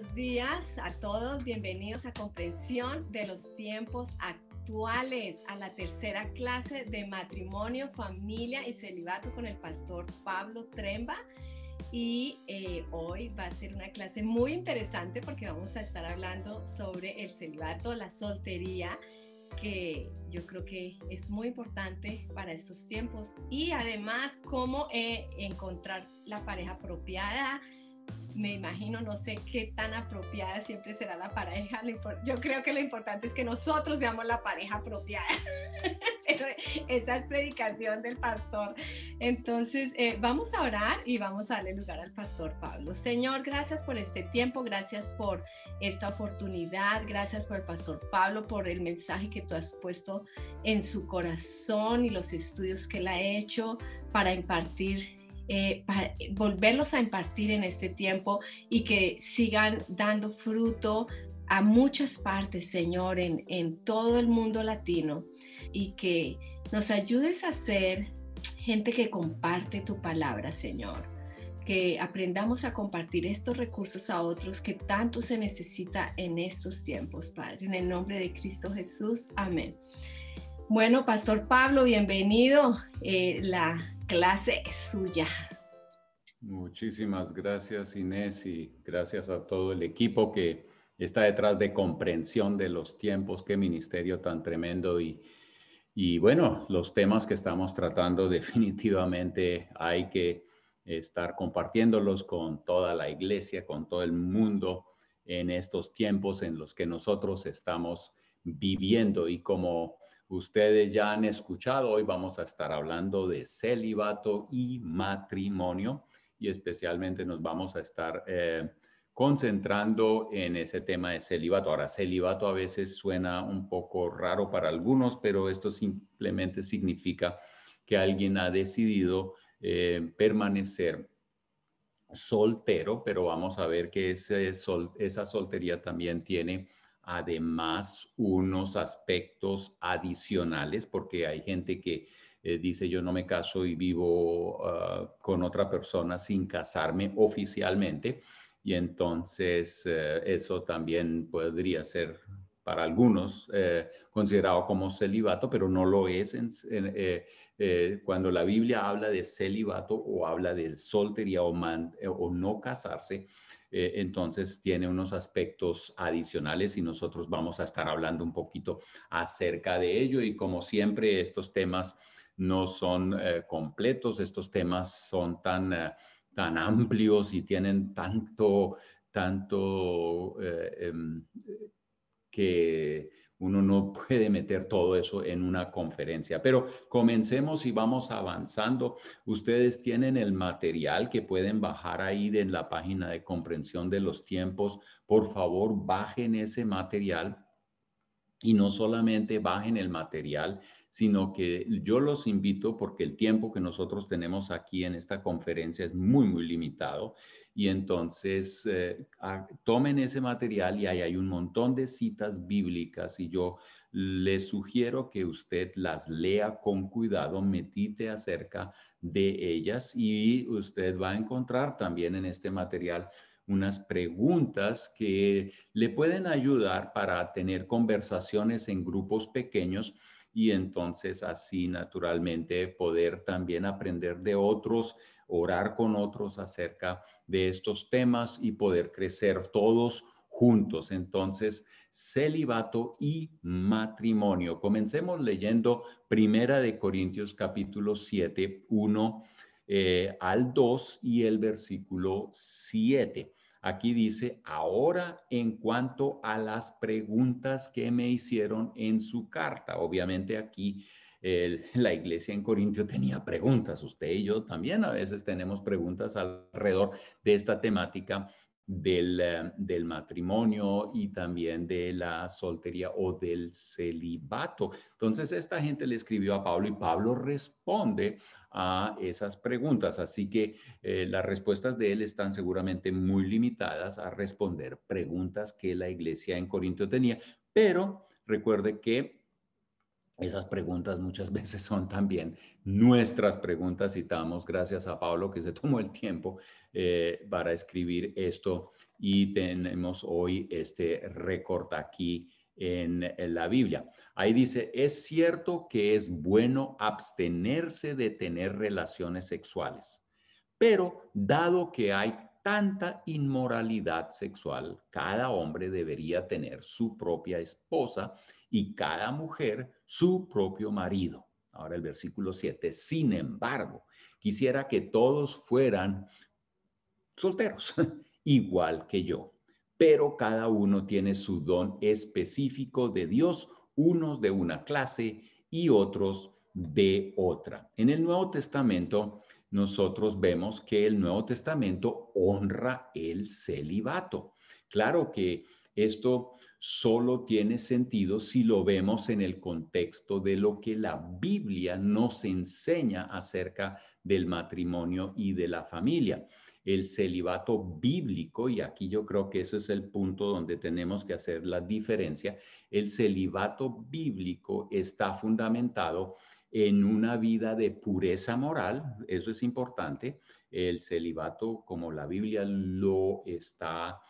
buenos días a todos. Bienvenidos a Comprensión de los Tiempos Actuales, a la tercera clase de matrimonio, familia y celibato con el pastor Pablo Tremba. Y hoy va a ser una clase muy interesante porque vamos a estar hablando sobre el celibato, la soltería, que yo creo que es muy importante para estos tiempos, y además cómo encontrar la pareja apropiada. Me imagino, no sé qué tan apropiada siempre será la pareja. Yo creo que lo importante es que nosotros seamos la pareja apropiada. Pero esa es predicación del pastor. Entonces, vamos a orar y vamos a darle lugar al pastor Pablo. Señor, gracias por este tiempo, gracias por esta oportunidad, gracias por el pastor Pablo, por el mensaje que tú has puesto en su corazón y los estudios que él ha hecho para impartir. Para volverlos a impartir en este tiempo y que sigan dando fruto a muchas partes, Señor, en todo el mundo latino, y que nos ayudes a ser gente que comparte tu palabra, Señor, que aprendamos a compartir estos recursos a otros que tanto se necesita en estos tiempos, Padre, en el nombre de Cristo Jesús, amén. Bueno, Pastor Pablo, bienvenido. La clase es suya. Muchísimas gracias, Inés, y gracias a todo el equipo que está detrás de Comprensión de los Tiempos. Qué ministerio tan tremendo. Y bueno, los temas que estamos tratando definitivamente hay que estar compartiéndolos con toda la iglesia, con todo el mundo en estos tiempos en los que nosotros estamos viviendo. Y como ustedes ya han escuchado, hoy vamos a estar hablando de celibato y matrimonio, y especialmente nos vamos a estar concentrando en ese tema de celibato. Ahora, celibato a veces suena un poco raro para algunos, pero esto simplemente significa que alguien ha decidido permanecer soltero, pero vamos a ver que esa soltería también tiene además unos aspectos adicionales, porque hay gente que dice yo no me caso y vivo con otra persona sin casarme oficialmente, y entonces eso también podría ser para algunos considerado como celibato, pero no lo es cuando la Biblia habla de celibato o habla de soltería o no casarse. Entonces tiene unos aspectos adicionales y nosotros vamos a estar hablando un poquito acerca de ello, y como siempre estos temas no son completos, estos temas son tan amplios y tienen tanto que uno no puede meter todo eso en una conferencia. Pero comencemos y vamos avanzando. Ustedes tienen el material que pueden bajar ahí en la página de Comprensión de los Tiempos. Por favor, bajen ese material. Y no solamente bajen el material, sino que yo los invito, porque el tiempo que nosotros tenemos aquí en esta conferencia es muy limitado, y entonces tomen ese material, y ahí hay un montón de citas bíblicas, y yo les sugiero que usted las lea con cuidado, medite acerca de ellas, y usted va a encontrar también en este material unas preguntas que le pueden ayudar para tener conversaciones en grupos pequeños, y entonces así naturalmente poder también aprender de otros, orar con otros acerca de estos temas y poder crecer todos juntos. Entonces, celibato y matrimonio. Comencemos leyendo Primera de Corintios capítulo 7, 1 al 2 y el versículo 7. Aquí dice: ahora en cuanto a las preguntas que me hicieron en su carta. Obviamente aquí la iglesia en Corintio tenía preguntas. Usted y yo también a veces tenemos preguntas alrededor de esta temática del matrimonio y también de la soltería o del celibato. Entonces esta gente le escribió a Pablo y Pablo responde a esas preguntas. Así que las respuestas de él están seguramente muy limitadas a responder preguntas que la iglesia en Corinto tenía, pero recuerde que Esas preguntas muchas veces son también nuestras preguntas y damos gracias a Pablo que se tomó el tiempo para escribir esto y tenemos hoy este récord aquí en la Biblia. Ahí dice, es cierto que es bueno abstenerse de tener relaciones sexuales, pero dado que hay tanta inmoralidad sexual, cada hombre debería tener su propia esposa y cada mujer su propio marido. Ahora el versículo 7. Sin embargo, quisiera que todos fueran solteros, igual que yo, pero cada uno tiene su don específico de Dios, unos de una clase y otros de otra. En el Nuevo Testamento, nosotros vemos que el Nuevo Testamento honra el celibato. Claro que esto solo tiene sentido si lo vemos en el contexto de lo que la Biblia nos enseña acerca del matrimonio y de la familia. El celibato bíblico, y aquí yo creo que ese es el punto donde tenemos que hacer la diferencia, el celibato bíblico está fundamentado en una vida de pureza moral, eso es importante. El celibato, como la Biblia lo está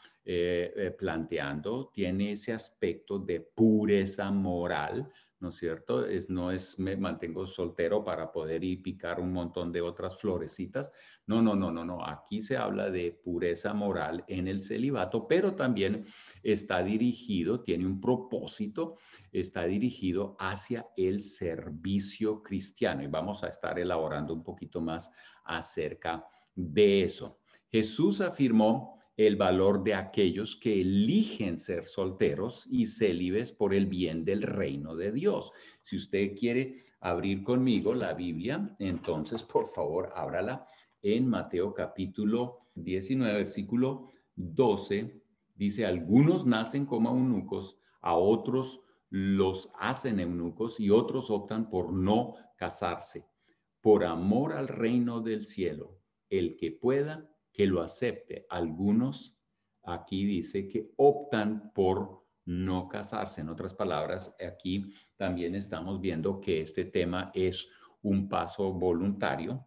planteando, tiene ese aspecto de pureza moral, ¿no es cierto? No es me mantengo soltero para poder ir picar un montón de otras florecitas. No, no, no, no, no. Aquí se habla de pureza moral en el celibato, pero también está dirigido, tiene un propósito, está dirigido hacia el servicio cristiano. Y vamos a estar elaborando un poquito más acerca de eso. Jesús afirmó el valor de aquellos que eligen ser solteros y célibes por el bien del reino de Dios. Si usted quiere abrir conmigo la Biblia, entonces por favor ábrala en Mateo capítulo 19, versículo 12. Dice, algunos nacen como eunucos, a otros los hacen eunucos y otros optan por no casarse. Por amor al reino del cielo, el que pueda, que lo acepte. Algunos aquí dice que optan por no casarse. En otras palabras, aquí también estamos viendo que este tema es un paso voluntario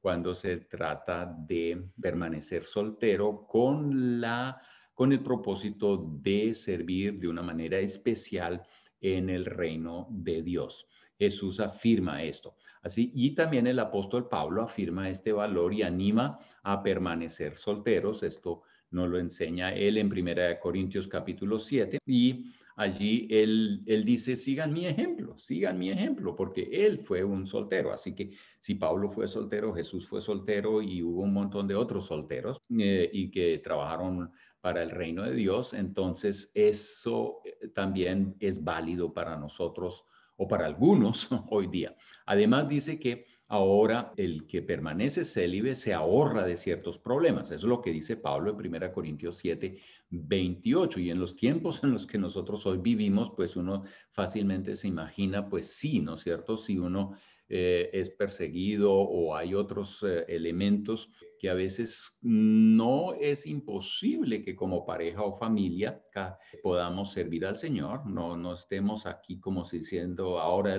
cuando se trata de permanecer soltero con el propósito de servir de una manera especial en el reino de Dios. Jesús afirma esto. Así, y también el apóstol Pablo afirma este valor y anima a permanecer solteros. Esto nos lo enseña él en 1 Corintios capítulo 7 y allí él dice, sigan mi ejemplo, porque él fue un soltero. Así que si Pablo fue soltero, Jesús fue soltero y hubo un montón de otros solteros y que trabajaron para el reino de Dios, entonces eso también es válido para nosotros o para algunos hoy día. Además dice que ahora el que permanece célibe se ahorra de ciertos problemas. Eso es lo que dice Pablo en 1 Corintios 7, 28. Y en los tiempos en los que nosotros hoy vivimos, pues uno fácilmente se imagina, pues sí, ¿no es cierto? Si uno es perseguido o hay otros elementos que a veces no es imposible que como pareja o familia podamos servir al Señor, no estemos aquí como diciendo ahora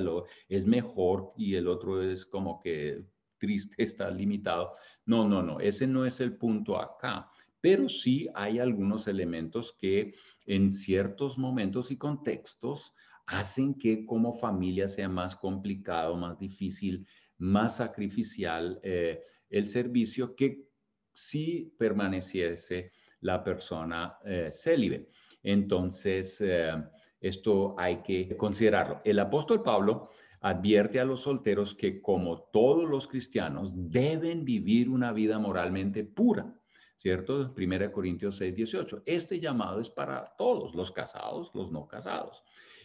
es mejor y el otro es como que triste, está limitado. No, no, no, ese no es el punto acá, pero sí hay algunos elementos que en ciertos momentos y contextos hacen que como familia sea más complicado, más difícil, más sacrificial el servicio que si permaneciese la persona célibe. Entonces, esto hay que considerarlo. El apóstol Pablo advierte a los solteros que como todos los cristianos deben vivir una vida moralmente pura, ¿cierto? 1 Corintios 6, 18. Este llamado es para todos, los casados, los no casados.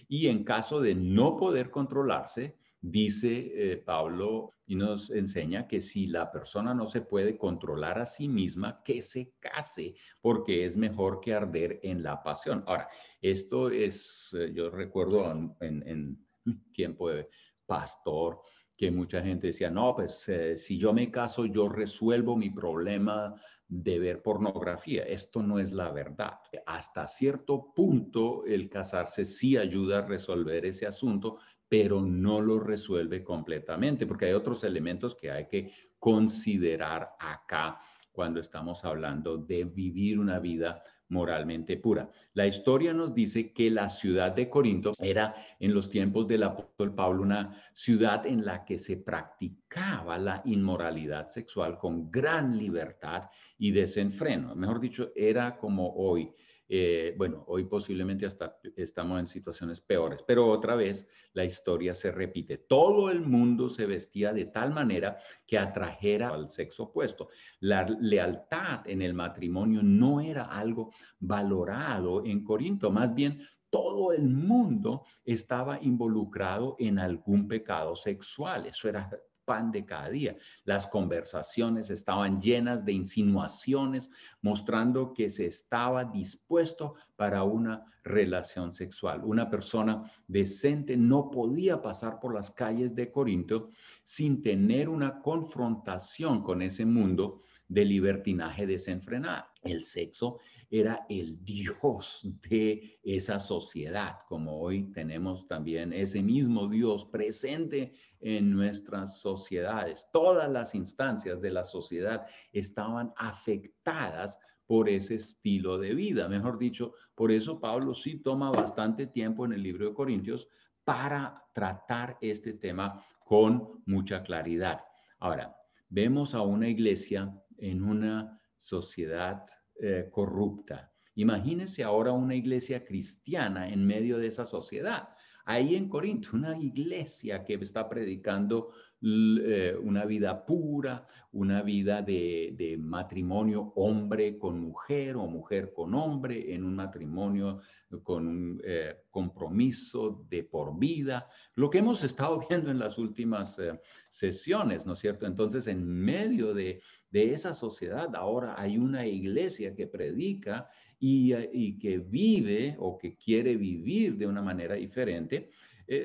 Y en caso de no poder controlarse, dice Pablo y nos enseña que si la persona no se puede controlar a sí misma, que se case, porque es mejor que arder en la pasión. Ahora, esto es, yo recuerdo en tiempo de pastor, que mucha gente decía, no, pues si yo me caso, yo resuelvo mi problema de ver pornografía. Esto no es la verdad. Hasta cierto punto, el casarse sí ayuda a resolver ese asunto, pero no lo resuelve completamente, porque hay otros elementos que hay que considerar acá cuando estamos hablando de vivir una vida moralmente pura. La historia nos dice que la ciudad de Corinto era en los tiempos del apóstol Pablo una ciudad en la que se practicaba la inmoralidad sexual con gran libertad y desenfreno. Mejor dicho, era como hoy. Bueno, hoy posiblemente hasta estamos en situaciones peores, pero otra vez la historia se repite. Todo el mundo se vestía de tal manera que atrajera al sexo opuesto. La lealtad en el matrimonio no era algo valorado en Corinto, más bien todo el mundo estaba involucrado en algún pecado sexual. Eso era pan de cada día. Las conversaciones estaban llenas de insinuaciones, mostrando que se estaba dispuesto para una relación sexual. Una persona decente no podía pasar por las calles de Corinto sin tener una confrontación con ese mundo de libertinaje desenfrenado. El sexo era el Dios de esa sociedad, como hoy tenemos también ese mismo Dios presente en nuestras sociedades. Todas las instancias de la sociedad estaban afectadas por ese estilo de vida. Mejor dicho, por eso Pablo sí toma bastante tiempo en el libro de Corintios para tratar este tema con mucha claridad. Ahora, vemos a una iglesia en una sociedad corrupta. Imagínense ahora una iglesia cristiana en medio de esa sociedad. Ahí en Corinto, una iglesia que está predicando una vida pura, una vida de matrimonio hombre con mujer o mujer con hombre, en un matrimonio con un compromiso de por vida, lo que hemos estado viendo en las últimas sesiones, ¿no es cierto? Entonces, en medio de esa sociedad, ahora hay una iglesia que predica y que vive o que quiere vivir de una manera diferente.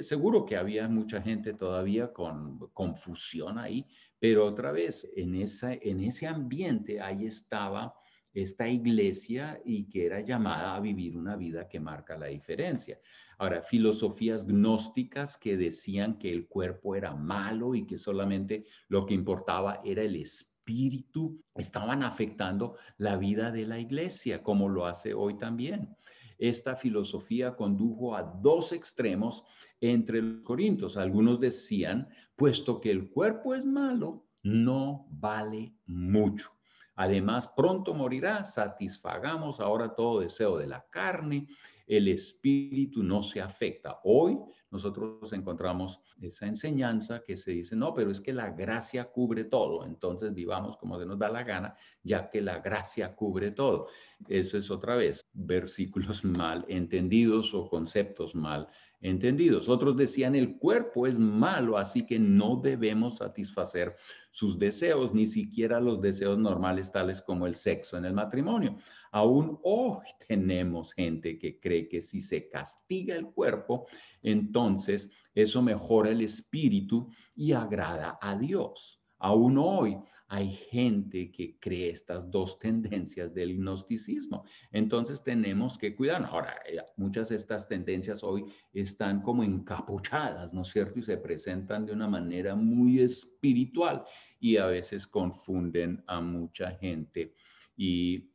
Seguro que había mucha gente todavía con confusión ahí, pero otra vez, en ese ambiente, ahí estaba esta iglesia y que era llamada a vivir una vida que marca la diferencia. Ahora, filosofías gnósticas que decían que el cuerpo era malo y que solamente lo que importaba era el espíritu, estaban afectando la vida de la iglesia, como lo hace hoy también. Esta filosofía condujo a dos extremos entre los corintios. Algunos decían, puesto que el cuerpo es malo, no vale mucho. Además, pronto morirá, satisfagamos ahora todo deseo de la carne, el espíritu no se afecta. Hoy nosotros encontramos esa enseñanza que se dice, no, pero es que la gracia cubre todo, entonces vivamos como se nos da la gana, ya que la gracia cubre todo. Eso es otra vez, versículos mal entendidos o conceptos mal entendidos. Otros decían, el cuerpo es malo, así que no debemos satisfacer sus deseos, ni siquiera los deseos normales tales como el sexo en el matrimonio. Aún hoy tenemos gente que cree que si se castiga el cuerpo, entonces eso mejora el espíritu y agrada a Dios. Aún hoy hay gente que cree estas dos tendencias del gnosticismo. Entonces tenemos que cuidarnos. Ahora, muchas de estas tendencias hoy están como encapuchadas, ¿no es cierto? Y se presentan de una manera muy espiritual y a veces confunden a mucha gente y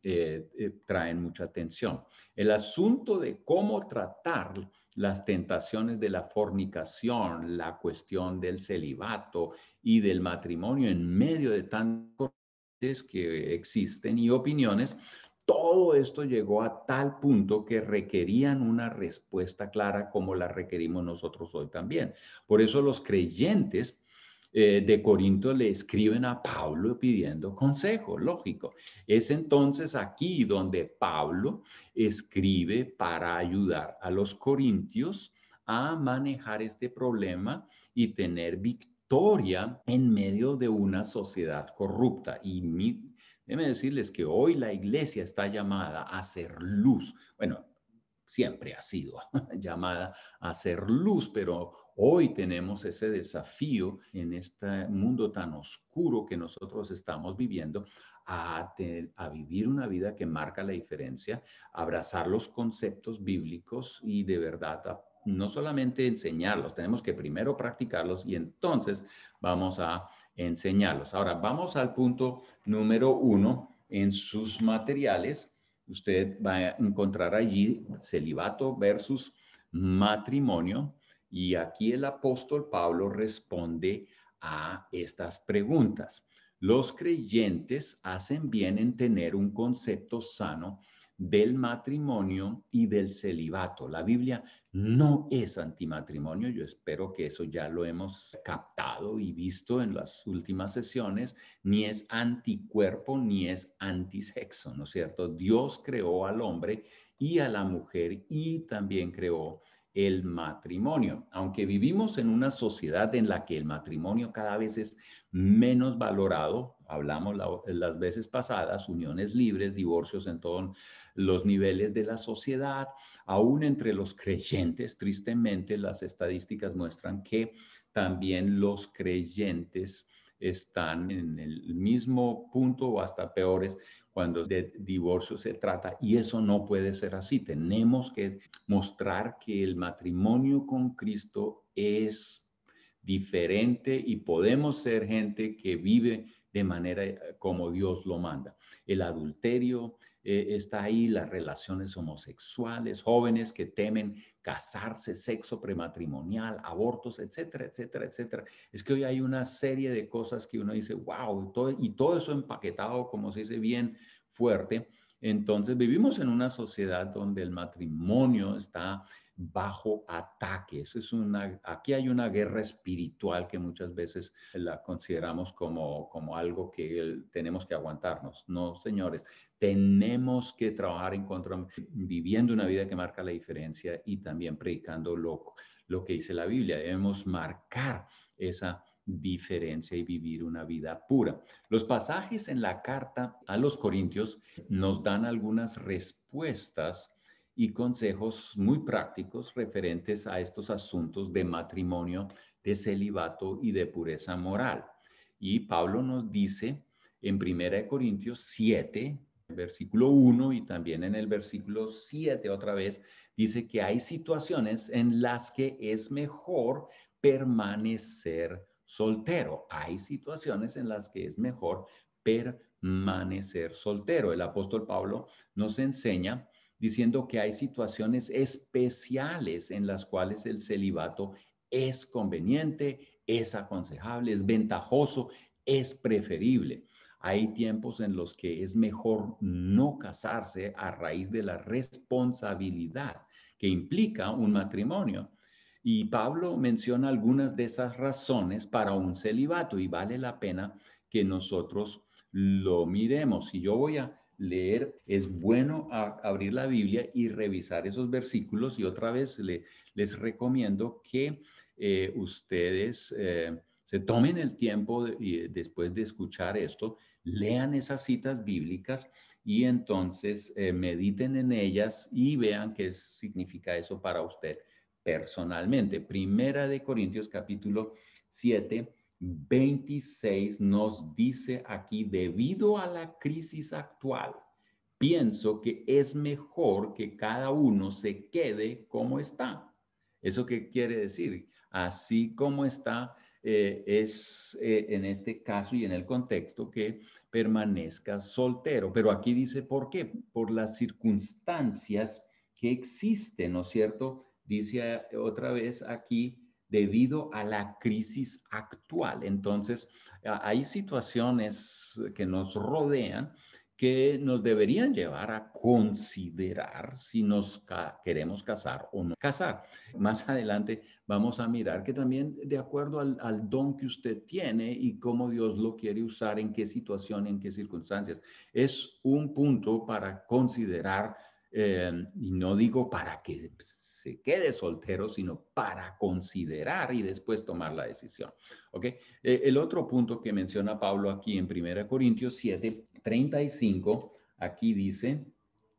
traen mucha atención. El asunto de cómo tratar las tentaciones de la fornicación, la cuestión del celibato y del matrimonio en medio de tantas corrientes que existen y opiniones, todo esto llegó a tal punto que requerían una respuesta clara como la requerimos nosotros hoy también. Por eso los creyentes de Corinto le escriben a Pablo pidiendo consejo, lógico. Es entonces aquí donde Pablo escribe para ayudar a los corintios a manejar este problema y tener victoria en medio de una sociedad corrupta. Déjenme decirles que hoy la iglesia está llamada a ser luz. Bueno, siempre ha sido llamada a ser luz, pero Hoy tenemos ese desafío en este mundo tan oscuro que nosotros estamos viviendo a vivir una vida que marca la diferencia, abrazar los conceptos bíblicos y de verdad no solamente enseñarlos, tenemos que primero practicarlos y entonces vamos a enseñarlos. Ahora, vamos al punto número 1 en sus materiales. Usted va a encontrar allí celibato versus matrimonio. Y aquí el apóstol Pablo responde a estas preguntas. Los creyentes hacen bien en tener un concepto sano del matrimonio y del celibato. La Biblia no es antimatrimonio. Yo espero que eso ya lo hemos captado y visto en las últimas sesiones. Ni es anticuerpo ni es antisexo, ¿no es cierto? Dios creó al hombre y a la mujer y también creó el matrimonio. Aunque vivimos en una sociedad en la que el matrimonio cada vez es menos valorado, hablamos las veces pasadas, uniones libres, divorcios en todos los niveles de la sociedad, aún entre los creyentes, tristemente las estadísticas muestran que también los creyentes están en el mismo punto o hasta peores cuando de divorcio se trata, y eso no puede ser así. Tenemos que mostrar que el matrimonio con Cristo es diferente y podemos ser gente que vive de manera como Dios lo manda. El adulterio está ahí, las relaciones homosexuales, jóvenes que temen casarse, sexo prematrimonial, abortos, etcétera, etcétera, etcétera. Es que hoy hay una serie de cosas que uno dice, wow, y todo eso empaquetado, como se dice, bien fuerte. Entonces vivimos en una sociedad donde el matrimonio está bajo ataque. Aquí hay una guerra espiritual que muchas veces la consideramos como algo que tenemos que aguantarnos. No, señores, tenemos que trabajar en contra, viviendo una vida que marca la diferencia y también predicando lo que dice la Biblia. Debemos marcar esa diferencia y vivir una vida pura. Los pasajes en la carta a los Corintios nos dan algunas respuestas y consejos muy prácticos referentes a estos asuntos de matrimonio, de celibato y de pureza moral. Y Pablo nos dice en 1 Corintios 7, versículo 1 y también en el versículo 7 otra vez, dice que hay situaciones en las que es mejor permanecer soltero. Hay situaciones en las que es mejor permanecer soltero. El apóstol Pablo nos enseña diciendo que hay situaciones especiales en las cuales el celibato es conveniente, es aconsejable, es ventajoso, es preferible. Hay tiempos en los que es mejor no casarse a raíz de la responsabilidad que implica un matrimonio. Y Pablo menciona algunas de esas razones para un celibato y vale la pena que nosotros lo miremos. Si yo voy a leer, es bueno abrir la Biblia y revisar esos versículos y otra vez les recomiendo que ustedes se tomen el tiempo y después de escuchar esto, lean esas citas bíblicas y entonces mediten en ellas y vean qué significa eso para usted personalmente. Primera de Corintios capítulo 7, 26 nos dice aquí, debido a la crisis actual, pienso que es mejor que cada uno se quede como está. ¿Eso qué quiere decir? Así como está, en este caso y en el contexto que permanezca soltero. Pero aquí dice, ¿por qué? Por las circunstancias que existen, ¿no es cierto? Dice otra vez aquí, debido a la crisis actual. Entonces, hay situaciones que nos rodean que nos deberían llevar a considerar si nos queremos casar o no casar. Más adelante vamos a mirar que también de acuerdo al don que usted tiene y cómo Dios lo quiere usar, en qué situación, en qué circunstancias, es un punto para considerar, y no digo para que se quede soltero, sino para considerar y después tomar la decisión. ¿Ok? El otro punto que menciona Pablo aquí en 1 Corintios 7, 35, aquí dice,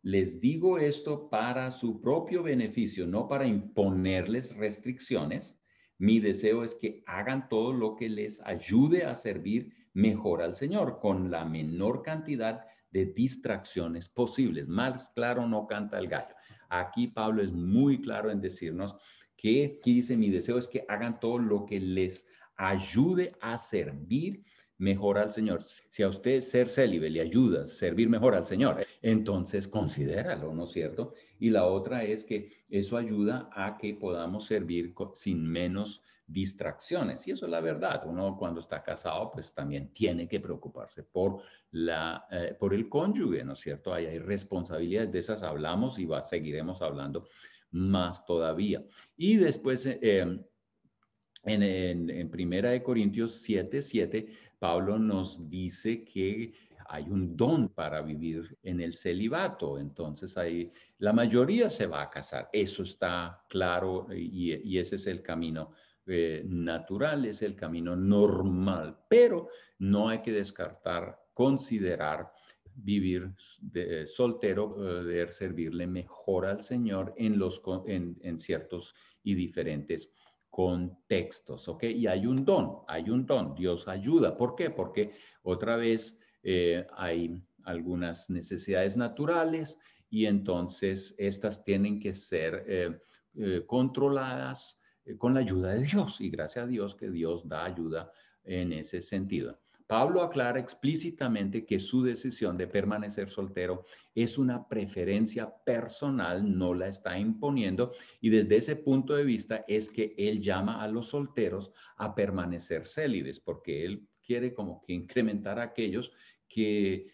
les digo esto para su propio beneficio, no para imponerles restricciones. mi deseo es que hagan todo lo que les ayude a servir mejor al Señor, con la menor cantidad de distracciones posibles. Más claro no canta el gallo. Aquí Pablo es muy claro en decirnos que aquí dice, mi deseo es que hagan todo lo que les ayude a servir mejor al Señor. Si a usted ser célibe le ayuda a servir mejor al Señor, entonces considéralo, ¿no es cierto? Y la otra es que eso ayuda a que podamos servir sin menos distracciones. Y eso es la verdad. Uno cuando está casado, pues también tiene que preocuparse por el cónyuge, ¿no es cierto? Hay responsabilidades, de esas hablamos y seguiremos hablando más todavía. Y después, en Primera de Corintios 7:7, Pablo nos dice que hay un don para vivir en el celibato. Entonces, ahí la mayoría se va a casar. Eso está claro y ese es el camino natural, es el camino normal. Pero no hay que descartar, considerar vivir soltero, poder servirle mejor al Señor en ciertos y diferentes contextos, ¿ok? Y hay un don, Dios ayuda. ¿Por qué? Porque otra vez hay algunas necesidades naturales y entonces estas tienen que ser controladas con la ayuda de Dios y gracias a Dios que Dios da ayuda en ese sentido. Pablo aclara explícitamente que su decisión de permanecer soltero es una preferencia personal, no la está imponiendo, y desde ese punto de vista es que él llama a los solteros a permanecer célibes, porque él quiere como que incrementar a aquellos que,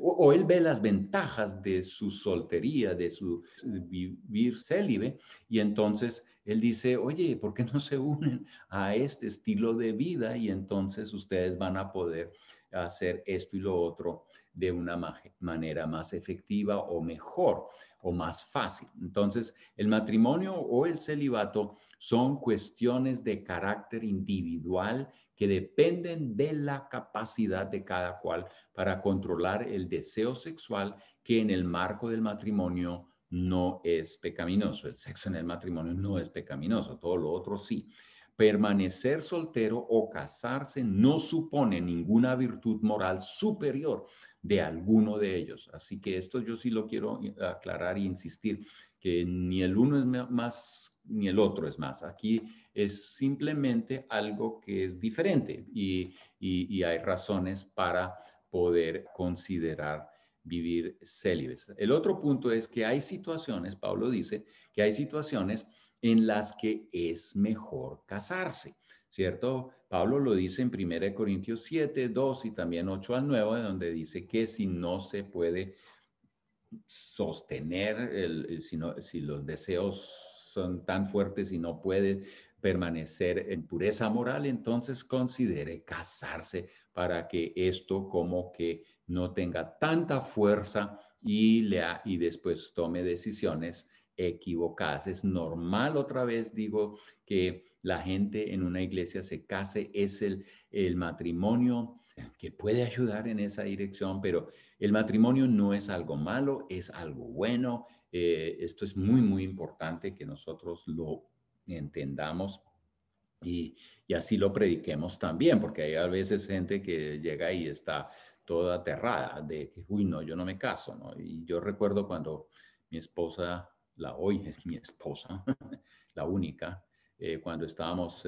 o él ve las ventajas de su soltería, de su vivir célibe, y entonces él dice, oye, ¿por qué no se unen a este estilo de vida? Y entonces ustedes van a poder hacer esto y lo otro de una manera más efectiva o mejor o más fácil. Entonces, el matrimonio o el celibato son cuestiones de carácter individual que dependen de la capacidad de cada cual para controlar el deseo sexual que en el marco del matrimonio no es pecaminoso. El sexo en el matrimonio no es pecaminoso, todo lo otro sí. Permanecer soltero o casarse no supone ninguna virtud moral superior de alguno de ellos. Así que esto yo sí lo quiero aclarar e insistir, que ni el uno es más ni el otro es más. Aquí es simplemente algo que es diferente y hay razones para poder considerar vivir célibes. El otro punto es que hay situaciones, Pablo dice, que hay situaciones en las que es mejor casarse, ¿cierto? Pablo lo dice en 1 Corintios 7, 2 y también 8 al 9, donde dice que si no se puede sostener, si los deseos son tan fuertes y no puede permanecer en pureza moral, entonces considere casarse para que esto como que no tenga tanta fuerza y después tome decisiones equivocadas. Es normal, otra vez digo, que la gente en una iglesia se case, es el matrimonio que puede ayudar en esa dirección, pero el matrimonio no es algo malo, es algo bueno. Esto es muy, muy importante que nosotros lo entendamos y así lo prediquemos también, porque hay a veces gente que llega y está toda aterrada de que, uy, no, yo no me caso, ¿no? Y yo recuerdo cuando mi esposa, la hoy es mi esposa, la única, cuando estábamos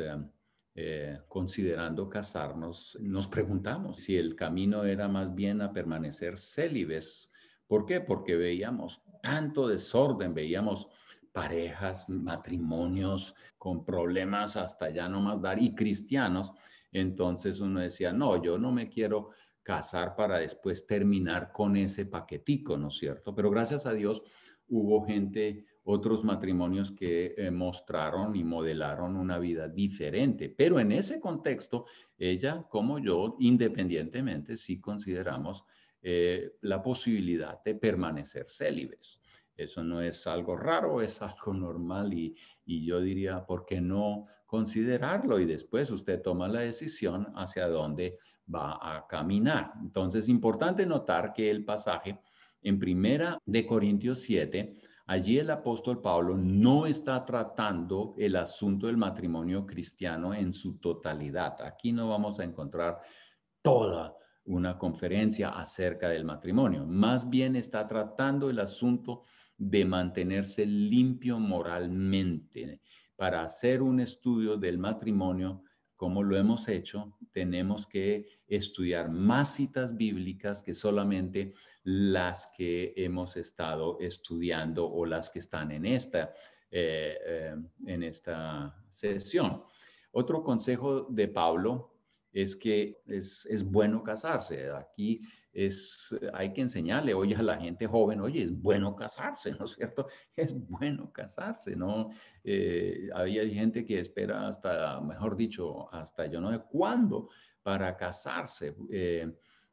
considerando casarnos, nos preguntamos si el camino era más bien a permanecer célibes. ¿Por qué? Porque veíamos tanto desorden, veíamos parejas, matrimonios con problemas hasta ya no más dar y cristianos. Entonces uno decía, no, yo no me quiero casar para después terminar con ese paquetico, ¿no es cierto? Pero gracias a Dios hubo gente, otros matrimonios que mostraron y modelaron una vida diferente. Pero en ese contexto, ella como yo, independientemente, sí consideramos la posibilidad de permanecer célibes. Eso no es algo raro, es algo normal y yo diría, ¿por qué no considerarlo? Y después usted toma la decisión hacia dónde va a caminar. Entonces, es importante notar que el pasaje en Primera de Corintios 7 Allí el apóstol Pablo no está tratando el asunto del matrimonio cristiano en su totalidad. Aquí no vamos a encontrar toda una conferencia acerca del matrimonio. Más bien está tratando el asunto de mantenerse limpio moralmente. Para hacer un estudio del matrimonio, como lo hemos hecho, tenemos que estudiar más citas bíblicas que solamente las que hemos estado estudiando o las que están en esta sesión. Otro consejo de Pablo es que es bueno casarse. Aquí hay que enseñarle hoy a la gente joven, oye, es bueno casarse, ¿no es cierto? Es bueno casarse, ¿no? Había gente que espera hasta, mejor dicho, hasta yo no sé cuándo para casarse,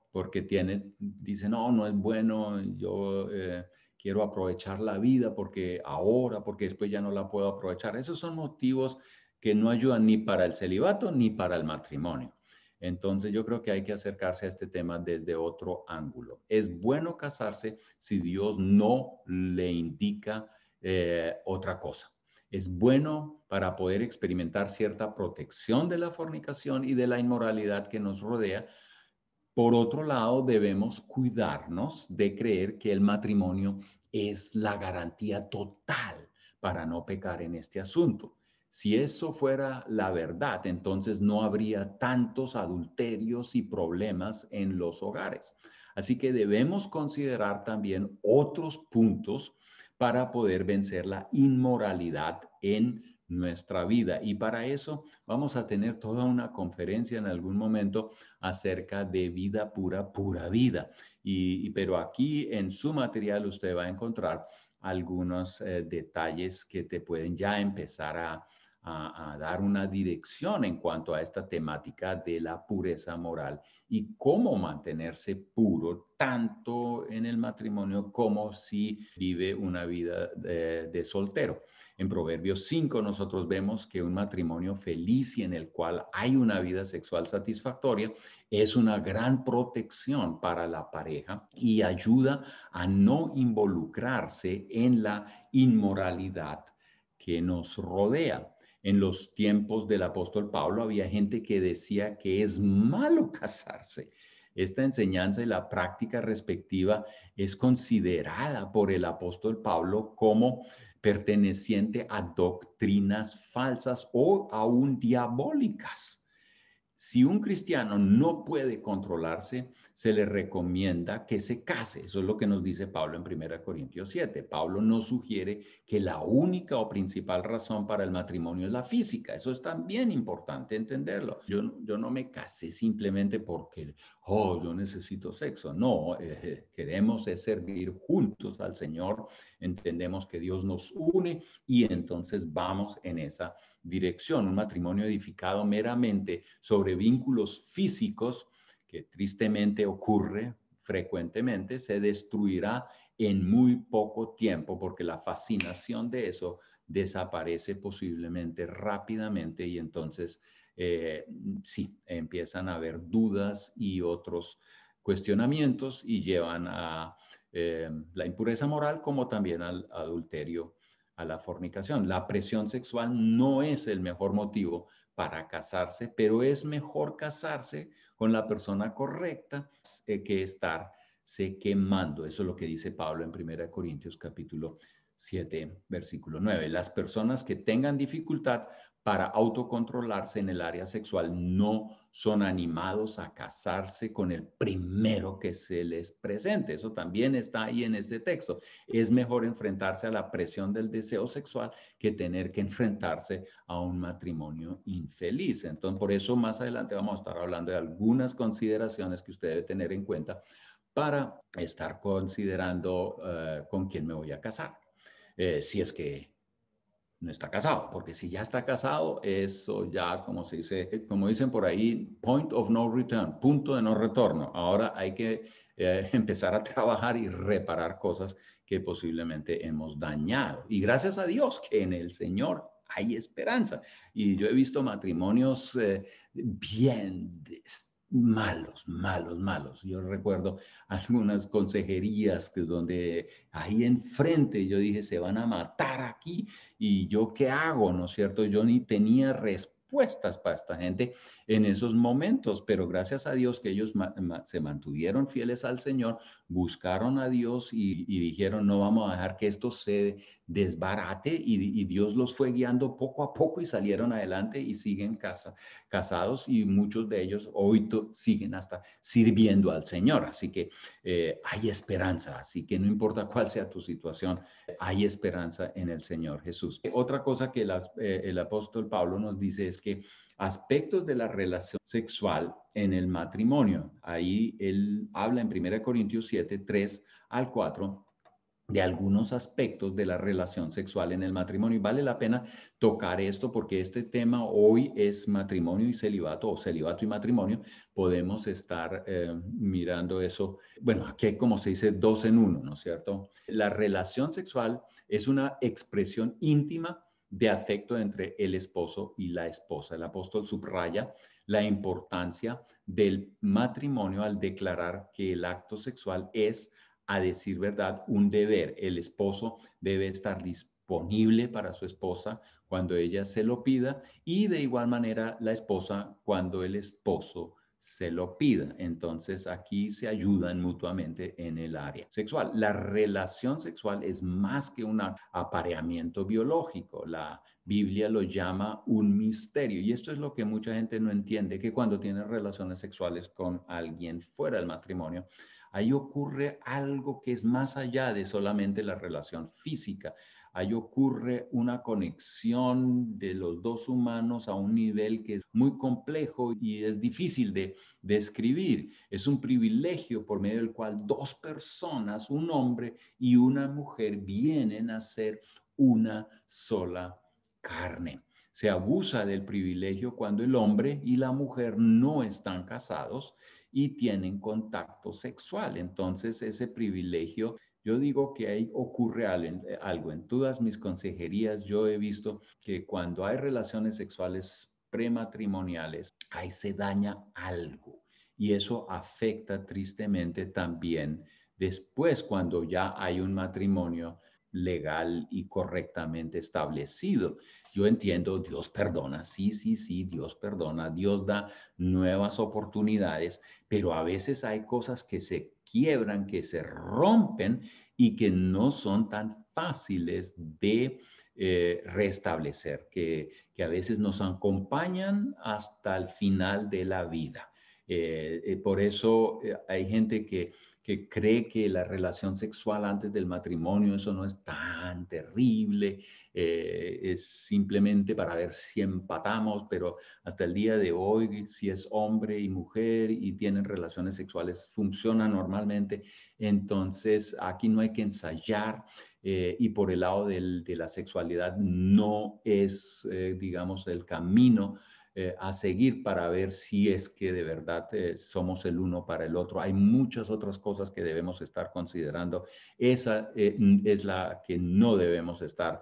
porque dice, no, no es bueno, yo quiero aprovechar la vida porque ahora, porque después ya no la puedo aprovechar. Esos son motivos que no ayudan ni para el celibato ni para el matrimonio. Entonces yo creo que hay que acercarse a este tema desde otro ángulo. Es bueno casarse si Dios no le indica otra cosa. Es bueno para poder experimentar cierta protección de la fornicación y de la inmoralidad que nos rodea. Por otro lado, debemos cuidarnos de creer que el matrimonio es la garantía total para no pecar en este asunto. Si eso fuera la verdad, entonces no habría tantos adulterios y problemas en los hogares. Así que debemos considerar también otros puntos para poder vencer la inmoralidad en nuestra vida. Y para eso vamos a tener toda una conferencia en algún momento acerca de vida pura, pura vida. Pero aquí en su material usted va a encontrar algunos detalles que te pueden ya empezar a dar una dirección en cuanto a esta temática de la pureza moral y cómo mantenerse puro tanto en el matrimonio como si vive una vida de soltero. En Proverbios 5 nosotros vemos que un matrimonio feliz y en el cual hay una vida sexual satisfactoria es una gran protección para la pareja y ayuda a no involucrarse en la inmoralidad que nos rodea. En los tiempos del apóstol Pablo había gente que decía que es malo casarse. Esta enseñanza y la práctica respectiva es considerada por el apóstol Pablo como perteneciente a doctrinas falsas o aún diabólicas. Si un cristiano no puede controlarse, se le recomienda que se case. Eso es lo que nos dice Pablo en 1 Corintios 7. Pablo nos sugiere que la única o principal razón para el matrimonio es la física. Eso es también importante entenderlo. Yo no me casé simplemente porque, yo necesito sexo. No, queremos servir juntos al Señor. Entendemos que Dios nos une y entonces vamos en esa dirección. Un matrimonio edificado meramente sobre vínculos físicos, que tristemente ocurre frecuentemente, se destruirá en muy poco tiempo porque la fascinación de eso desaparece posiblemente rápidamente y entonces sí, empiezan a haber dudas y otros cuestionamientos y llevan a la impureza moral como también al adulterio, a la fornicación. La presión sexual no es el mejor motivo para casarse, pero es mejor casarse con la persona correcta que estarse quemando. Eso es lo que dice Pablo en 1 Corintios capítulo 7, versículo 9. Las personas que tengan dificultad para autocontrolarse en el área sexual no son animados a casarse con el primero que se les presente. Eso también está ahí en este texto. Es mejor enfrentarse a la presión del deseo sexual que tener que enfrentarse a un matrimonio infeliz. Entonces, por eso más adelante vamos a estar hablando de algunas consideraciones que usted debe tener en cuenta para estar considerando con quién me voy a casar. Si es que no está casado, porque si ya está casado, eso ya, como se dice, como dicen por ahí, point of no return, punto de no retorno. Ahora hay que empezar a trabajar y reparar cosas que posiblemente hemos dañado. Y gracias a Dios que en el Señor hay esperanza. Y yo he visto matrimonios bien malos, malos, malos. Yo recuerdo algunas consejerías donde ahí enfrente yo dije, se van a matar aquí y yo qué hago, ¿no es cierto? Yo ni tenía respuestas para esta gente en esos momentos, pero gracias a Dios que ellos se mantuvieron fieles al Señor, buscaron a Dios y dijeron, no vamos a dejar que esto se desbarate y Dios los fue guiando poco a poco y salieron adelante y siguen casados y muchos de ellos hoy siguen hasta sirviendo al Señor. Así que hay esperanza, así que no importa cuál sea tu situación, hay esperanza en el Señor Jesús. Otra cosa que el apóstol Pablo nos dice es que aspectos de la relación sexual en el matrimonio, ahí él habla en 1 Corintios 7, 3 al 4, de algunos aspectos de la relación sexual en el matrimonio. Y vale la pena tocar esto porque este tema hoy es matrimonio y celibato, o celibato y matrimonio. Podemos estar mirando eso. Bueno, aquí hay, como se dice, dos en uno, ¿no es cierto? La relación sexual es una expresión íntima de afecto entre el esposo y la esposa. El apóstol subraya la importancia del matrimonio al declarar que el acto sexual es, a decir verdad, un deber. El esposo debe estar disponible para su esposa cuando ella se lo pida y de igual manera la esposa cuando el esposo se lo pida. Entonces aquí se ayudan mutuamente en el área sexual. La relación sexual es más que un apareamiento biológico. La Biblia lo llama un misterio y esto es lo que mucha gente no entiende, que cuando tiene relaciones sexuales con alguien fuera del matrimonio, ahí ocurre algo que es más allá de solamente la relación física. Ahí ocurre una conexión de los dos humanos a un nivel que es muy complejo y es difícil de describir. Es un privilegio por medio del cual dos personas, un hombre y una mujer, vienen a ser una sola carne. Se abusa del privilegio cuando el hombre y la mujer no están casados y tienen contacto sexual. Entonces, ese privilegio, yo digo que ahí ocurre algo. En todas mis consejerías yo he visto que cuando hay relaciones sexuales prematrimoniales, ahí se daña algo y eso afecta tristemente también después cuando ya hay un matrimonio legal y correctamente establecido. Yo entiendo, Dios perdona, sí, sí, sí, Dios perdona, Dios da nuevas oportunidades, pero a veces hay cosas que se quiebran, que se rompen y que no son tan fáciles de restablecer, que a veces nos acompañan hasta el final de la vida. Por eso hay gente que cree que la relación sexual antes del matrimonio, eso no es tan terrible, es simplemente para ver si empatamos, pero hasta el día de hoy, si es hombre y mujer y tienen relaciones sexuales, funciona normalmente. Entonces, aquí no hay que ensayar y por el lado de la sexualidad no es, digamos, el camino a seguir para ver si es que de verdad somos el uno para el otro. Hay muchas otras cosas que debemos estar considerando. Esa es la que no debemos estar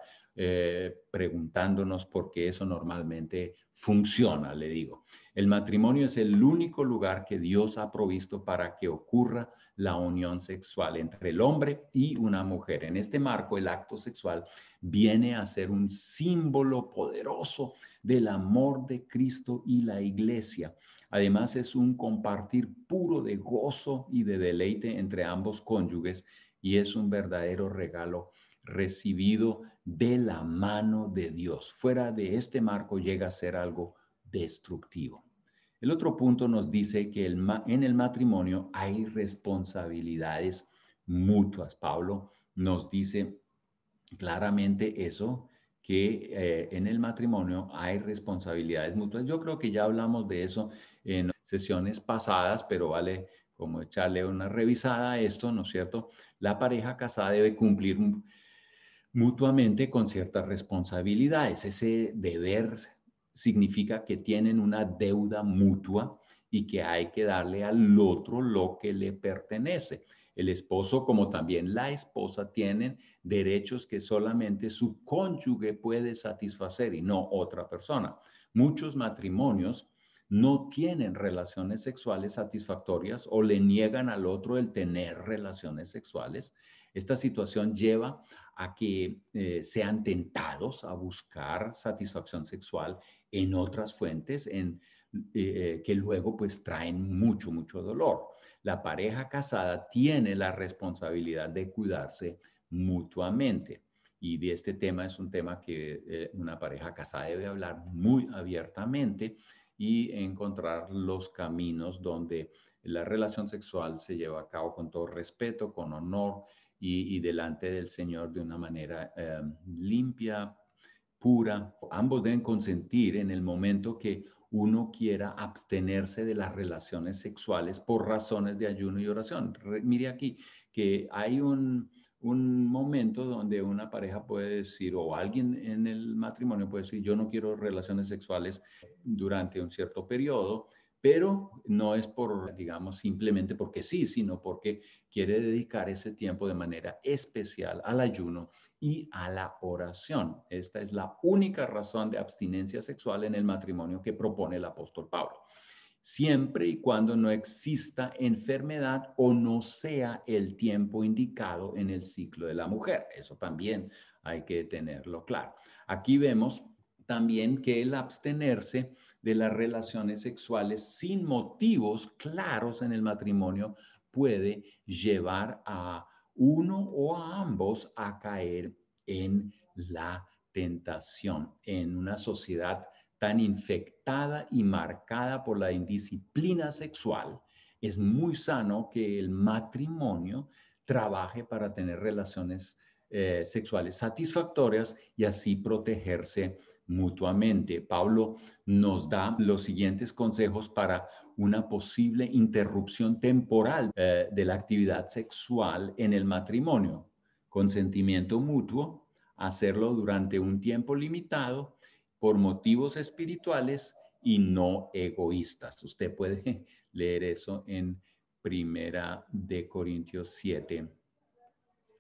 preguntándonos porque eso normalmente funciona, le digo. El matrimonio es el único lugar que Dios ha provisto para que ocurra la unión sexual entre el hombre y una mujer. En este marco, el acto sexual viene a ser un símbolo poderoso del amor de Cristo y la iglesia. Además, es un compartir puro de gozo y de deleite entre ambos cónyuges y es un verdadero regalo recibido de la mano de Dios. Fuera de este marco llega a ser algo destructivo. El otro punto nos dice que en el matrimonio hay responsabilidades mutuas. Pablo nos dice claramente eso, que en el matrimonio hay responsabilidades mutuas. Yo creo que ya hablamos de eso en sesiones pasadas, pero vale como echarle una revisada a esto, ¿no es cierto? La pareja casada debe cumplir mutuamente con ciertas responsabilidades. Ese deber significa que tienen una deuda mutua y que hay que darle al otro lo que le pertenece. El esposo, como también la esposa, tienen derechos que solamente su cónyuge puede satisfacer y no otra persona. Muchos matrimonios no tienen relaciones sexuales satisfactorias o le niegan al otro el tener relaciones sexuales. Esta situación lleva a que sean tentados a buscar satisfacción sexual en otras fuentes que luego pues traen mucho, mucho dolor. La pareja casada tiene la responsabilidad de cuidarse mutuamente. Y de este tema es un tema que una pareja casada debe hablar muy abiertamente y encontrar los caminos donde la relación sexual se lleva a cabo con todo respeto, con honor y delante del Señor de una manera limpia, pura. Ambos deben consentir en el momento que uno quiera abstenerse de las relaciones sexuales por razones de ayuno y oración. Mire aquí que hay un momento donde una pareja puede decir, o alguien en el matrimonio puede decir, yo no quiero relaciones sexuales durante un cierto periodo, pero no es por, digamos, simplemente porque sí, sino porque quiere dedicar ese tiempo de manera especial al ayuno y a la oración. Esta es la única razón de abstinencia sexual en el matrimonio que propone el apóstol Pablo, siempre y cuando no exista enfermedad o no sea el tiempo indicado en el ciclo de la mujer. Eso también hay que tenerlo claro. Aquí vemos también que el abstenerse de las relaciones sexuales sin motivos claros en el matrimonio puede llevar a uno o a ambos a caer en la tentación. En una sociedad tan infectada y marcada por la indisciplina sexual, es muy sano que el matrimonio trabaje para tener relaciones sexuales satisfactorias y así protegerse mutuamente. Pablo nos da los siguientes consejos para una posible interrupción temporal de la actividad sexual en el matrimonio. Consentimiento mutuo, hacerlo durante un tiempo limitado, por motivos espirituales y no egoístas. Usted puede leer eso en Primera de Corintios 7.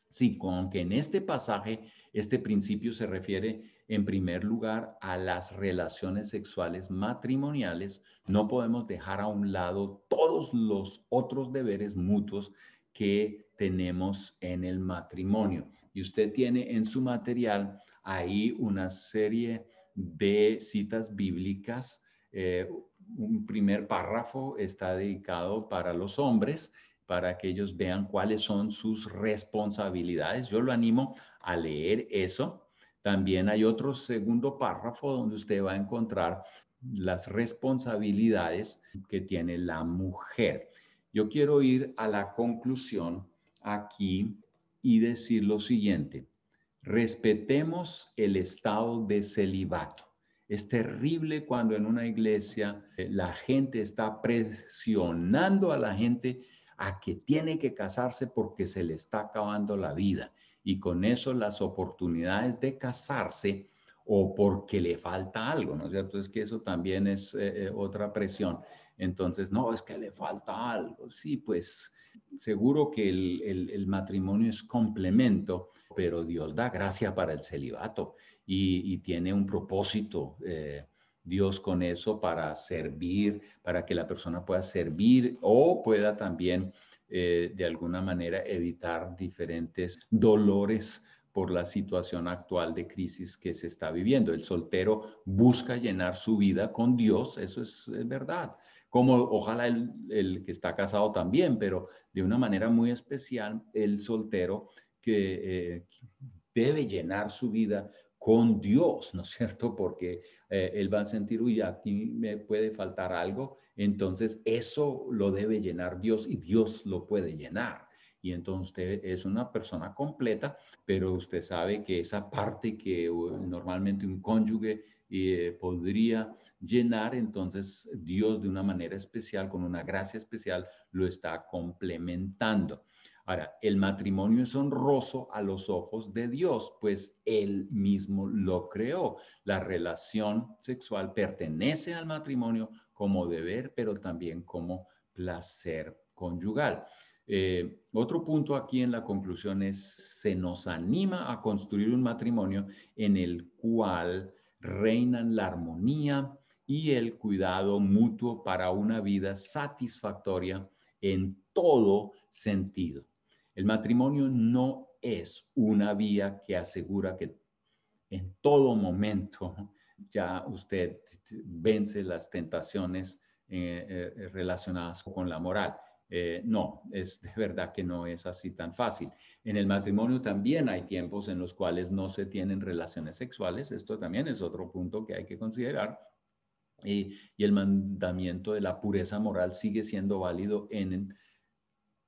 Sí, aunque en este pasaje este principio se refiere en primer lugar a las relaciones sexuales matrimoniales, no podemos dejar a un lado todos los otros deberes mutuos que tenemos en el matrimonio. Y usted tiene en su material ahí una serie de citas bíblicas. Un primer párrafo está dedicado para los hombres, para que ellos vean cuáles son sus responsabilidades. Yo lo animo a leer eso. También hay otro segundo párrafo donde usted va a encontrar las responsabilidades que tiene la mujer. Yo quiero ir a la conclusión aquí y decir lo siguiente: respetemos el estado de celibato. Es terrible cuando en una iglesia la gente está presionando a la gente a que tiene que casarse porque se le está acabando la vida y con eso las oportunidades de casarse o porque le falta algo, ¿no es cierto? Es que eso también es otra presión. Entonces, no, es que le falta algo. Sí, pues seguro que el matrimonio es complemento, pero Dios da gracia para el celibato y tiene un propósito. Dios con eso para servir, para que la persona pueda servir o pueda también de alguna manera evitar diferentes dolores por la situación actual de crisis que se está viviendo. El soltero busca llenar su vida con Dios, eso es verdad. Como ojalá el que está casado también, pero de una manera muy especial el soltero que debe llenar su vida con Dios, ¿no es cierto? Porque él va a sentir, uy, aquí me puede faltar algo, entonces eso lo debe llenar Dios y Dios lo puede llenar. Y entonces usted es una persona completa, pero usted sabe que esa parte que normalmente un cónyuge podría llenar, entonces Dios de una manera especial, con una gracia especial, lo está complementando. Ahora, el matrimonio es honroso a los ojos de Dios, pues Él mismo lo creó. La relación sexual pertenece al matrimonio como deber, pero también como placer conyugal. Otro punto aquí en la conclusión es, se nos anima a construir un matrimonio en el cual reinan la armonía y el cuidado mutuo para una vida satisfactoria en todo sentido. El matrimonio no es una vía que asegura que en todo momento ya usted vence las tentaciones relacionadas con la moral. No, es de verdad que no es así tan fácil. En el matrimonio también hay tiempos en los cuales no se tienen relaciones sexuales. Esto también es otro punto que hay que considerar. Y el mandamiento de la pureza moral sigue siendo válido en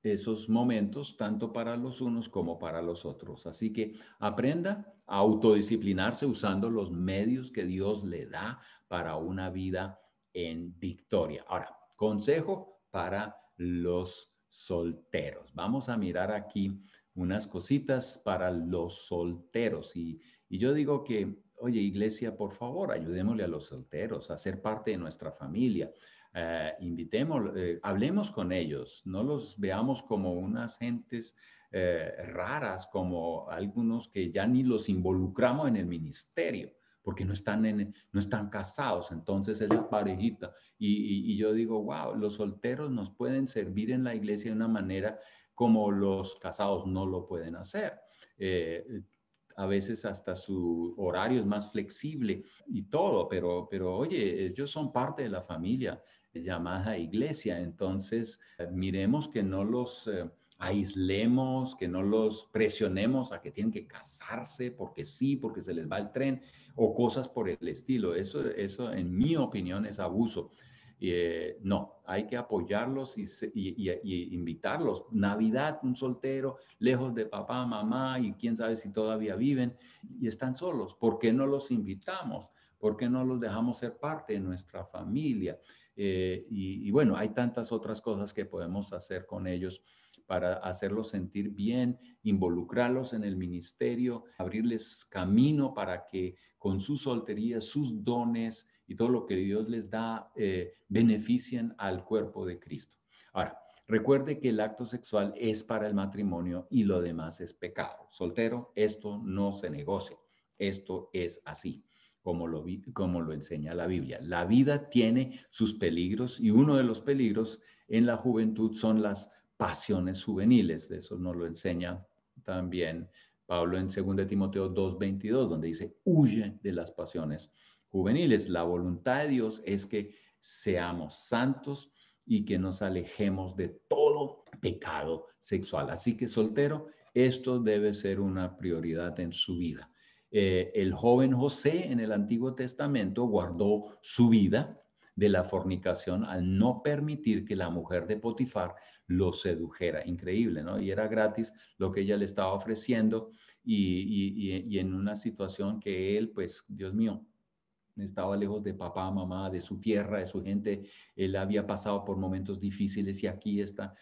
esos momentos, tanto para los unos como para los otros. Así que aprenda a autodisciplinarse usando los medios que Dios le da para una vida en victoria. Ahora, consejo para los solteros. Vamos a mirar aquí unas cositas para los solteros. Y yo digo que, oye, iglesia, por favor, ayudémosle a los solteros a ser parte de nuestra familia. Invitemos, hablemos con ellos, no los veamos como unas gentes raras, como algunos que ya ni los involucramos en el ministerio, porque no están casados, entonces es la parejita. Y yo digo, wow, los solteros nos pueden servir en la iglesia de una manera como los casados no lo pueden hacer. A veces hasta su horario es más flexible y todo, pero oye, ellos son parte de la familia llamada iglesia. Entonces, miremos que no los aislemos, que no los presionemos a que tienen que casarse porque sí, porque se les va el tren o cosas por el estilo. Eso en mi opinión, es abuso. No, hay que apoyarlos y invitarlos. Navidad, un soltero, lejos de papá, mamá, y quién sabe si todavía viven y están solos. ¿Por qué no los invitamos? ¿Por qué no los dejamos ser parte de nuestra familia? Y bueno, hay tantas otras cosas que podemos hacer con ellos para hacerlos sentir bien, involucrarlos en el ministerio, abrirles camino para que con su soltería, sus dones y todo lo que Dios les da, beneficien al cuerpo de Cristo. Ahora, recuerde que el acto sexual es para el matrimonio y lo demás es pecado. Soltero, esto no se negocia. Esto es así, como lo enseña la Biblia. La vida tiene sus peligros y uno de los peligros en la juventud son las pasiones juveniles. Eso nos lo enseña también Pablo en 2 Timoteo 2:22, donde dice, huye de las pasiones juveniles. La voluntad de Dios es que seamos santos y que nos alejemos de todo pecado sexual. Así que soltero, esto debe ser una prioridad en su vida. El joven José en el Antiguo Testamento guardó su vida de la fornicación al no permitir que la mujer de Potifar lo sedujera. Increíble, ¿no? Y era gratis lo que ella le estaba ofreciendo y en una situación que él, pues, Dios mío, estaba lejos de papá, mamá, de su tierra, de su gente. Él había pasado por momentos difíciles y aquí esta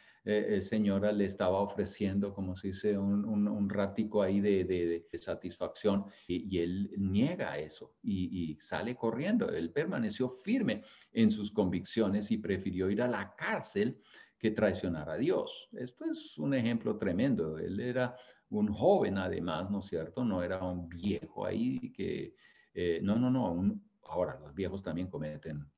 señora le estaba ofreciendo, como se dice, un ratico ahí de satisfacción y él niega eso y sale corriendo. Él permaneció firme en sus convicciones y prefirió ir a la cárcel que traicionar a Dios. Esto es un ejemplo tremendo. Él era un joven además, ¿no es cierto? No era un viejo ahí que no. Ahora, los viejos también cometen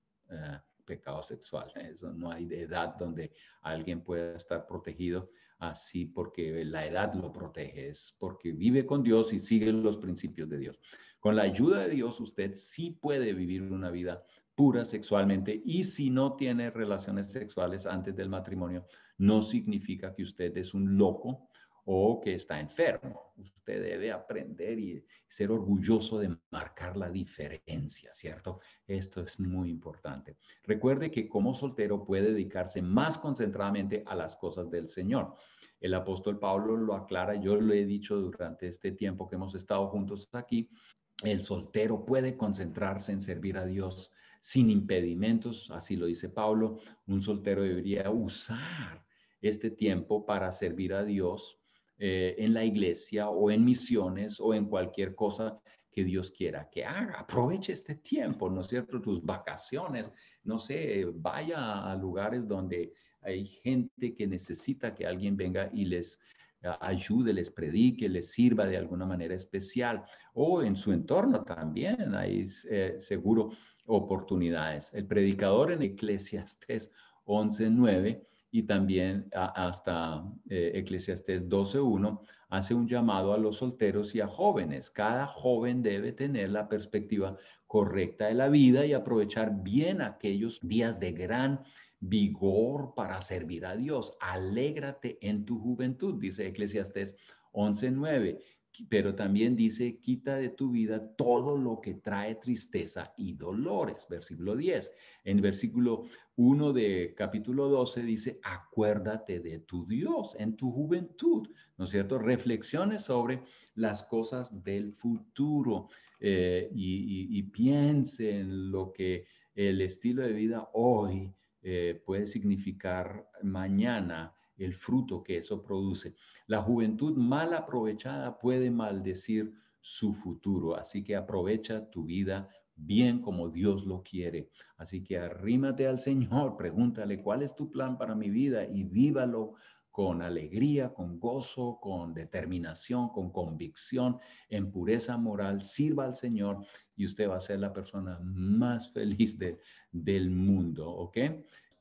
pecado sexual. Eso no hay de edad donde alguien pueda estar protegido así porque la edad lo protege. Es porque vive con Dios y sigue los principios de Dios. Con la ayuda de Dios, usted sí puede vivir una vida pura sexualmente y si no tiene relaciones sexuales antes del matrimonio, no significa que usted es un loco o que está enfermo. Usted debe aprender y ser orgulloso de marcar la diferencia, ¿cierto? Esto es muy importante. Recuerde que como soltero puede dedicarse más concentradamente a las cosas del Señor. El apóstol Pablo lo aclara, yo lo he dicho durante este tiempo que hemos estado juntos aquí, el soltero puede concentrarse en servir a Dios sin impedimentos, así lo dice Pablo. Un soltero debería usar este tiempo para servir a Dios en la iglesia o en misiones o en cualquier cosa que Dios quiera que haga. Aproveche este tiempo, ¿no es cierto? Tus vacaciones, no sé, vaya a lugares donde hay gente que necesita que alguien venga y les ayude, les predique, les sirva de alguna manera especial o en su entorno también. Hay seguro oportunidades. El predicador en Eclesiastés 11:9 y también hasta Eclesiastés 12:1 hace un llamado a los solteros y a jóvenes. Cada joven debe tener la perspectiva correcta de la vida y aprovechar bien aquellos días de gran vigor para servir a Dios. Alégrate en tu juventud, dice Eclesiastés 11:9. Pero también dice, quita de tu vida todo lo que trae tristeza y dolores. Versículo 10. En versículo 1 de capítulo 12 dice, acuérdate de tu Dios en tu juventud, ¿no es cierto? Reflexiones sobre las cosas del futuro y piense en lo que el estilo de vida hoy puede significar mañana, el fruto que eso produce. La juventud mal aprovechada puede maldecir su futuro, así que aprovecha tu vida bien como Dios lo quiere. Así que arrímate al Señor, pregúntale cuál es tu plan para mi vida y vívalo con alegría, con gozo, con determinación, con convicción, en pureza moral. Sirva al Señor y usted va a ser la persona más feliz del mundo, ¿ok?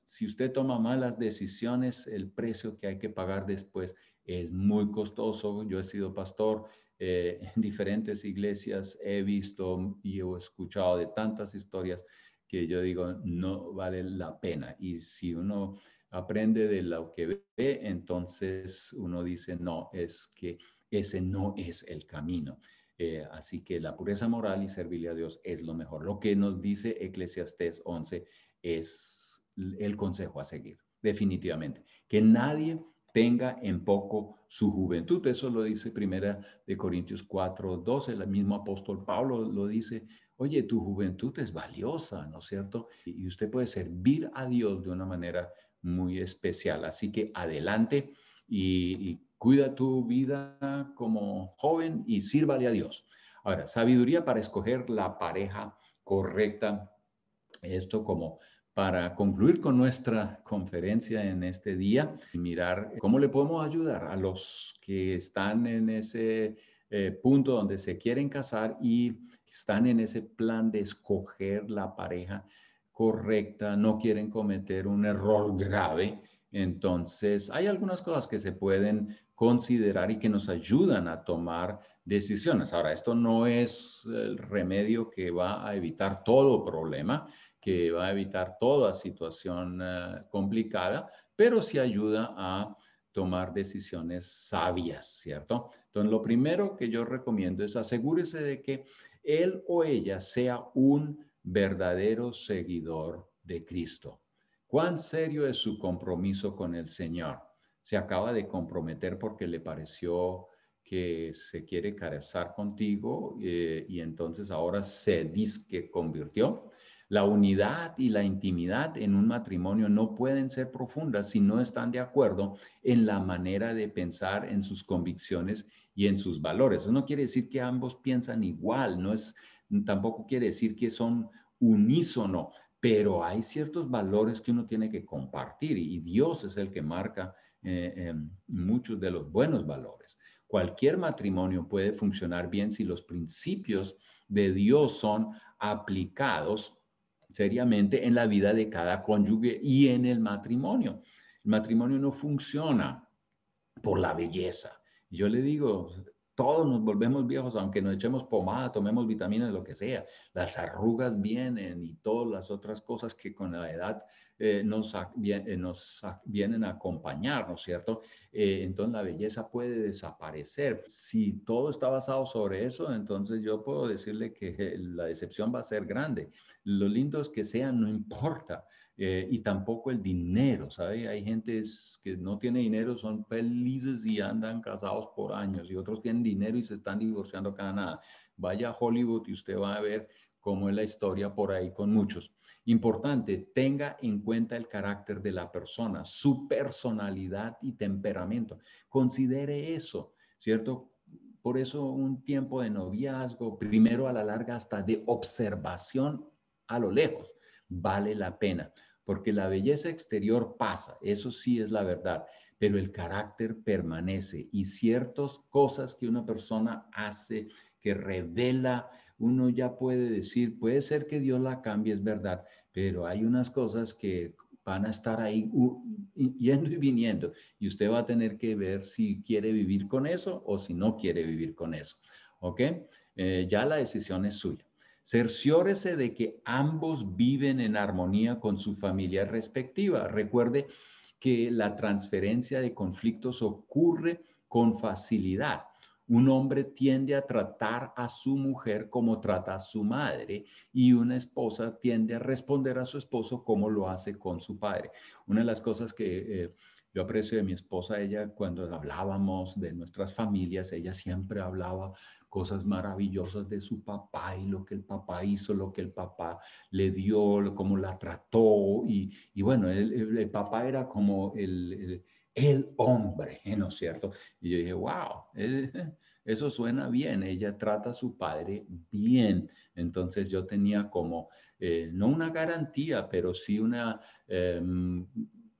Si usted toma malas decisiones, el precio que hay que pagar después es muy costoso. Yo he sido pastor en diferentes iglesias, he visto y he escuchado de tantas historias que yo digo, no vale la pena. Y si uno aprende de lo que ve, entonces uno dice, no, es que ese no es el camino. Así que la pureza moral y servirle a Dios es lo mejor. Lo que nos dice Eclesiastés 11 es el consejo a seguir, definitivamente. Que nadie tenga en poco su juventud. Eso lo dice Primera de Corintios 4:12. El mismo apóstol Pablo lo dice. Oye, tu juventud es valiosa, ¿no es cierto? Y usted puede servir a Dios de una manera muy especial. Así que adelante y cuida tu vida como joven y sírvale a Dios. Ahora, sabiduría para escoger la pareja correcta. Esto como para concluir con nuestra conferencia en este día y mirar cómo le podemos ayudar a los que están en ese punto donde se quieren casar y están en ese plan de escoger la pareja correcta, no quieren cometer un error grave. Entonces, hay algunas cosas que se pueden considerar y que nos ayudan a tomar decisiones. Ahora, esto no es el remedio que va a evitar todo problema, que va a evitar toda situación complicada, pero sí ayuda a tomar decisiones sabias, ¿cierto? Entonces, lo primero que yo recomiendo es asegúrese de que él o ella sea un verdadero seguidor de Cristo. ¿Cuán serio es su compromiso con el Señor? ¿Se acaba de comprometer porque le pareció que se quiere casar contigo y entonces ahora se dice que convirtió? La unidad y la intimidad en un matrimonio no pueden ser profundas si no están de acuerdo en la manera de pensar, en sus convicciones y en sus valores. Eso no quiere decir que ambos piensan igual, tampoco quiere decir que son unísono, pero hay ciertos valores que uno tiene que compartir y Dios es el que marca muchos de los buenos valores. Cualquier matrimonio puede funcionar bien si los principios de Dios son aplicados seriamente en la vida de cada cónyuge y en el matrimonio. El matrimonio no funciona por la belleza. Yo le digo, todos nos volvemos viejos, aunque nos echemos pomada, tomemos vitaminas, lo que sea. Las arrugas vienen y todas las otras cosas que con la edad nos vienen a acompañar, ¿no es cierto? Entonces la belleza puede desaparecer. Si todo está basado sobre eso, entonces yo puedo decirle que la decepción va a ser grande. Lo lindos que sean no importa. Y tampoco el dinero, ¿sabe? Hay gente que no tiene dinero, son felices y andan casados por años, y otros tienen dinero y se están divorciando cada nada. Vaya a Hollywood y usted va a ver cómo es la historia por ahí con muchos. Importante, tenga en cuenta el carácter de la persona, su personalidad y temperamento. Considere eso, ¿cierto? Por eso un tiempo de noviazgo, primero a la larga hasta de observación a lo lejos, vale la pena, porque la belleza exterior pasa, eso sí es la verdad, pero el carácter permanece y ciertas cosas que una persona hace que revela uno ya puede decir, puede ser que Dios la cambie, es verdad, pero hay unas cosas que van a estar ahí yendo y viniendo y usted va a tener que ver si quiere vivir con eso o si no quiere vivir con eso. ¿Ok? Ya la decisión es suya. Cerciórese de que ambos viven en armonía con su familia respectiva. Recuerde que la transferencia de conflictos ocurre con facilidad. Un hombre tiende a tratar a su mujer como trata a su madre y una esposa tiende a responder a su esposo como lo hace con su padre. Una de las cosas que yo aprecio de mi esposa, ella cuando hablábamos de nuestras familias, ella siempre hablaba cosas maravillosas de su papá y lo que el papá hizo, lo que el papá le dio, cómo la trató. Y bueno, el papá era como el hombre, ¿no es cierto? Y yo dije, wow, eso suena bien, ella trata a su padre bien. Entonces yo tenía como, no una garantía, pero sí una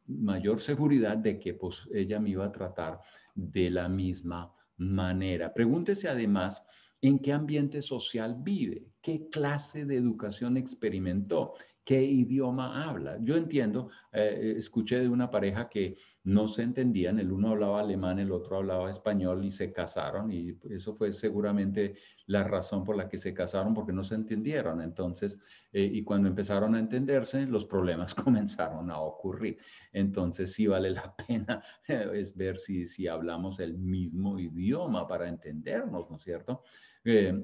mayor seguridad de que pues ella me iba a tratar de la misma manera. Pregúntese además en qué ambiente social vive, qué clase de educación experimentó, qué idioma habla. Yo entiendo, escuché de una pareja que no se entendían, el uno hablaba alemán, el otro hablaba español y se casaron y eso fue seguramente la razón por la que se casaron porque no se entendieron. Entonces, y cuando empezaron a entenderse, los problemas comenzaron a ocurrir. Entonces, sí vale la pena es ver si hablamos el mismo idioma para entendernos, ¿no es cierto?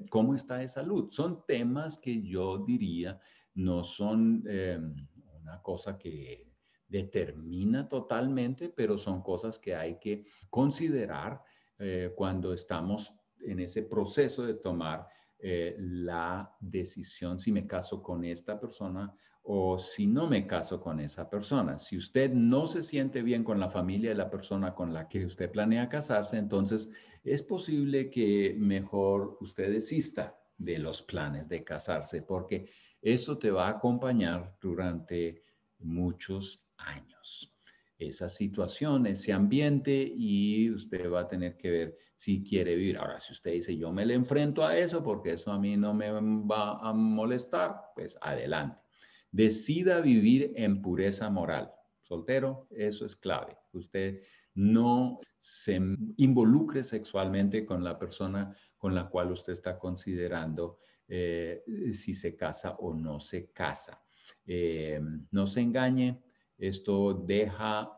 ¿Cómo está de salud? Son temas que yo diría no son una cosa que determina totalmente, pero son cosas que hay que considerar cuando estamos en ese proceso de tomar la decisión si me caso con esta persona o si no me caso con esa persona. Si usted no se siente bien con la familia de la persona con la que usted planea casarse, entonces es posible que mejor usted desista de los planes de casarse, porque eso te va a acompañar durante muchos años. Esa situación, ese ambiente y usted va a tener que ver si quiere vivir. Ahora, si usted dice, yo me le enfrento a eso porque eso a mí no me va a molestar, pues adelante. Decida vivir en pureza moral. Soltero, eso es clave. Usted no se involucre sexualmente con la persona con la cual usted está considerando si se casa o no se casa. No se engañe, esto deja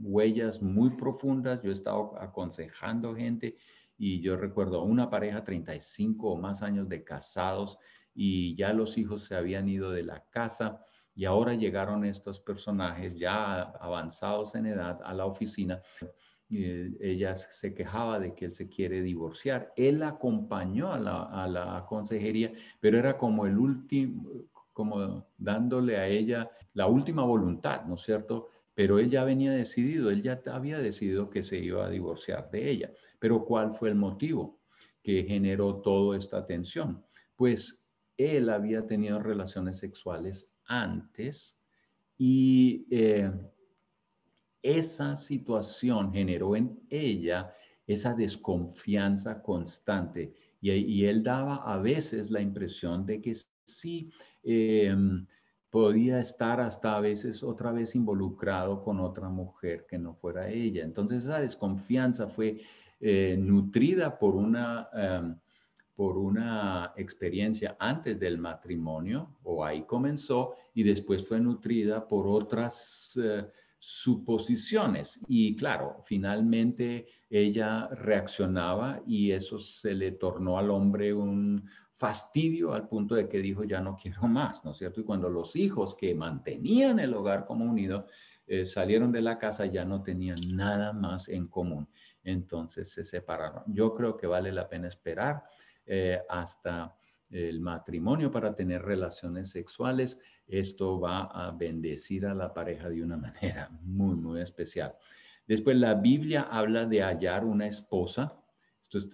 huellas muy profundas. Yo he estado aconsejando gente y yo recuerdo una pareja, 35 o más años de casados y ya los hijos se habían ido de la casa y ahora llegaron estos personajes ya avanzados en edad a la oficina. Ella se quejaba de que él se quiere divorciar. Él la acompañó a la consejería, pero era como el último, como dándole a ella la última voluntad, ¿no es cierto? Pero él ya venía decidido, él ya había decidido que se iba a divorciar de ella. Pero ¿cuál fue el motivo que generó toda esta tensión? Pues él había tenido relaciones sexuales antes y esa situación generó en ella esa desconfianza constante y él daba a veces la impresión de que sí podía estar hasta a veces otra vez involucrado con otra mujer que no fuera ella. Entonces esa desconfianza fue nutrida por una experiencia antes del matrimonio, o ahí comenzó, y después fue nutrida por otras suposiciones. Y claro, finalmente ella reaccionaba y eso se le tornó al hombre un fastidio al punto de que dijo, ya no quiero más, ¿no es cierto? Y cuando los hijos que mantenían el hogar como unido salieron de la casa, ya no tenían nada más en común. Entonces se separaron. Yo creo que vale la pena esperar hasta el matrimonio para tener relaciones sexuales. Esto va a bendecir a la pareja de una manera muy, muy especial. Después, la Biblia habla de hallar una esposa. Esto es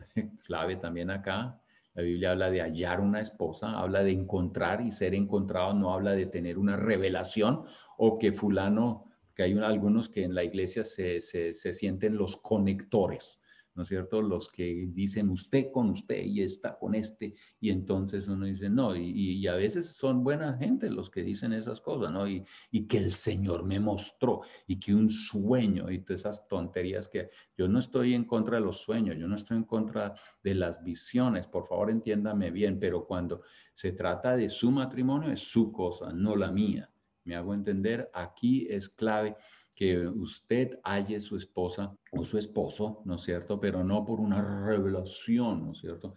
clave también acá. La Biblia habla de hallar una esposa, habla de encontrar y ser encontrado, no habla de tener una revelación o que fulano, que hay algunos que en la iglesia se sienten los conectores. ¿no es cierto? Los que dicen usted con usted y está con este, y entonces uno dice no, y a veces son buena gente los que dicen esas cosas, ¿no? Y que el Señor me mostró, y que un sueño, y todas esas tonterías que yo no estoy en contra de los sueños, yo no estoy en contra de las visiones, por favor entiéndame bien, pero cuando se trata de su matrimonio es su cosa, no la mía. ¿Me hago entender? Aquí es clave que usted halle su esposa o su esposo, ¿no es cierto? Pero no por una revelación, ¿no es cierto?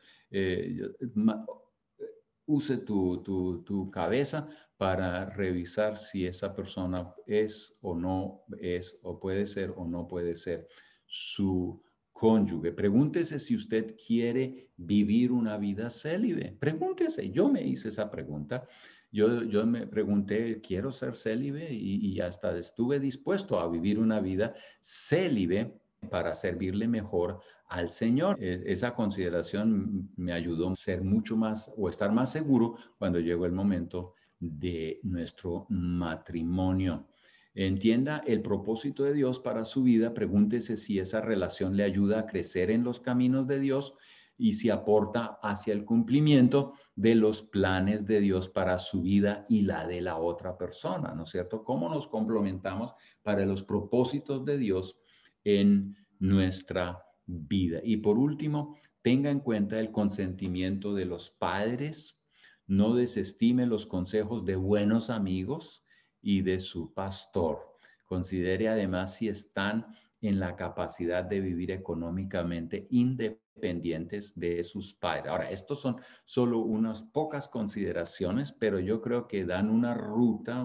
Use tu cabeza para revisar si esa persona es o no es, o puede ser o no puede ser su cónyuge. Pregúntese si usted quiere vivir una vida célibe. Pregúntese, yo me hice esa pregunta. Yo me pregunté, ¿quiero ser célibe? Y hasta estuve dispuesto a vivir una vida célibe para servirle mejor al Señor. Esa consideración me ayudó a ser mucho más o estar más seguro cuando llegó el momento de nuestro matrimonio. Entienda el propósito de Dios para su vida, pregúntese si esa relación le ayuda a crecer en los caminos de Dios y si aporta hacia el cumplimiento de los planes de Dios para su vida y la de la otra persona, ¿no es cierto? ¿Cómo nos complementamos para los propósitos de Dios en nuestra vida? Y por último, tenga en cuenta el consentimiento de los padres, no desestime los consejos de buenos amigos y de su pastor. Considere además si están en la capacidad de vivir económicamente independientes de sus padres. Ahora, estos son solo unas pocas consideraciones, pero yo creo que dan una ruta,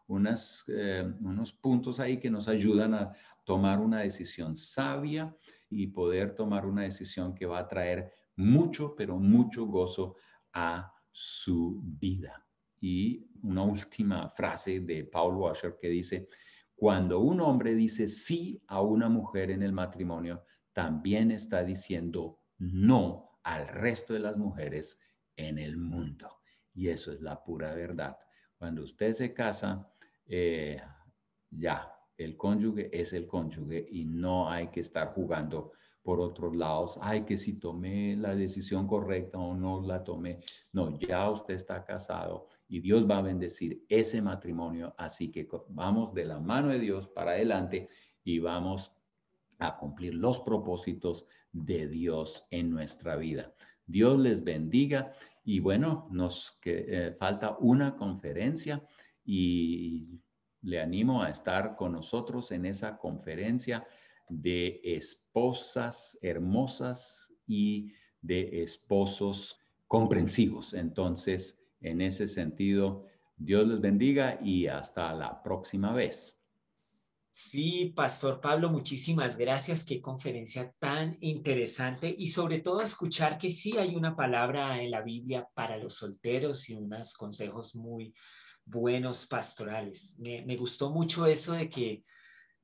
unos puntos ahí que nos ayudan a tomar una decisión sabia y poder tomar una decisión que va a traer mucho, pero mucho gozo a su vida. Y una última frase de Paul Washer que dice, cuando un hombre dice sí a una mujer en el matrimonio, también está diciendo no al resto de las mujeres en el mundo. Y eso es la pura verdad. Cuando usted se casa, ya, el cónyuge es el cónyuge y no hay que estar jugando por otros lados. Ay, que si tomé la decisión correcta o no la tomé. No, ya usted está casado y Dios va a bendecir ese matrimonio. Así que vamos de la mano de Dios para adelante y vamos a cumplir los propósitos de Dios en nuestra vida. Dios les bendiga y bueno, falta una conferencia y le animo a estar con nosotros en esa conferencia de esposas hermosas y de esposos comprensivos. Entonces, en ese sentido, Dios les bendiga y hasta la próxima vez. Sí, Pastor Pablo, muchísimas gracias. Qué conferencia tan interesante y sobre todo escuchar que sí hay una palabra en la Biblia para los solteros y unos consejos muy buenos pastorales. Me gustó mucho eso de que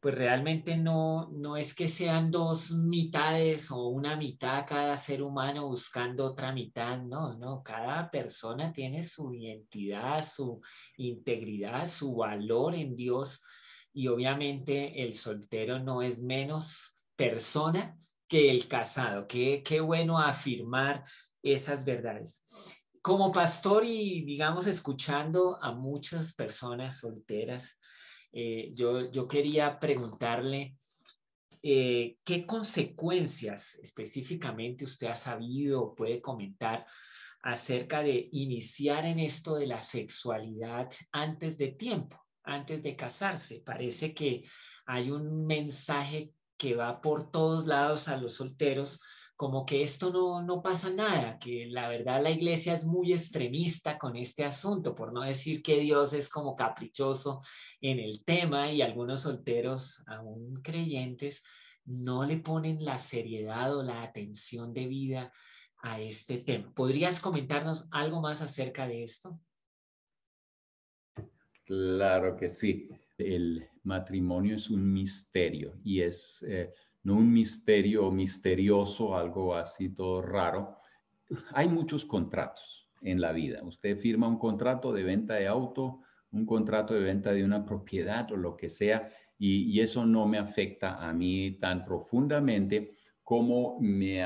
pues realmente no es que sean dos mitades o una mitad cada ser humano buscando otra mitad, no, cada persona tiene su identidad, su integridad, su valor en Dios y obviamente el soltero no es menos persona que el casado. Qué bueno afirmar esas verdades. Como pastor y digamos escuchando a muchas personas solteras, yo quería preguntarle qué consecuencias específicamente usted ha sabido o puede comentar acerca de iniciar en esto de la sexualidad antes de tiempo, antes de casarse. Parece que hay un mensaje que va por todos lados a los solteros, como que esto no pasa nada, que la verdad la iglesia es muy extremista con este asunto, por no decir que Dios es como caprichoso en el tema y algunos solteros, aún creyentes, no le ponen la seriedad o la atención debida a este tema. ¿Podrías comentarnos algo más acerca de esto? Claro que sí. El matrimonio es un misterio y es no un misterio misterioso, algo así todo raro. Hay muchos contratos en la vida. Usted firma un contrato de venta de auto, un contrato de venta de una propiedad o lo que sea, y eso no me afecta a mí tan profundamente cómo me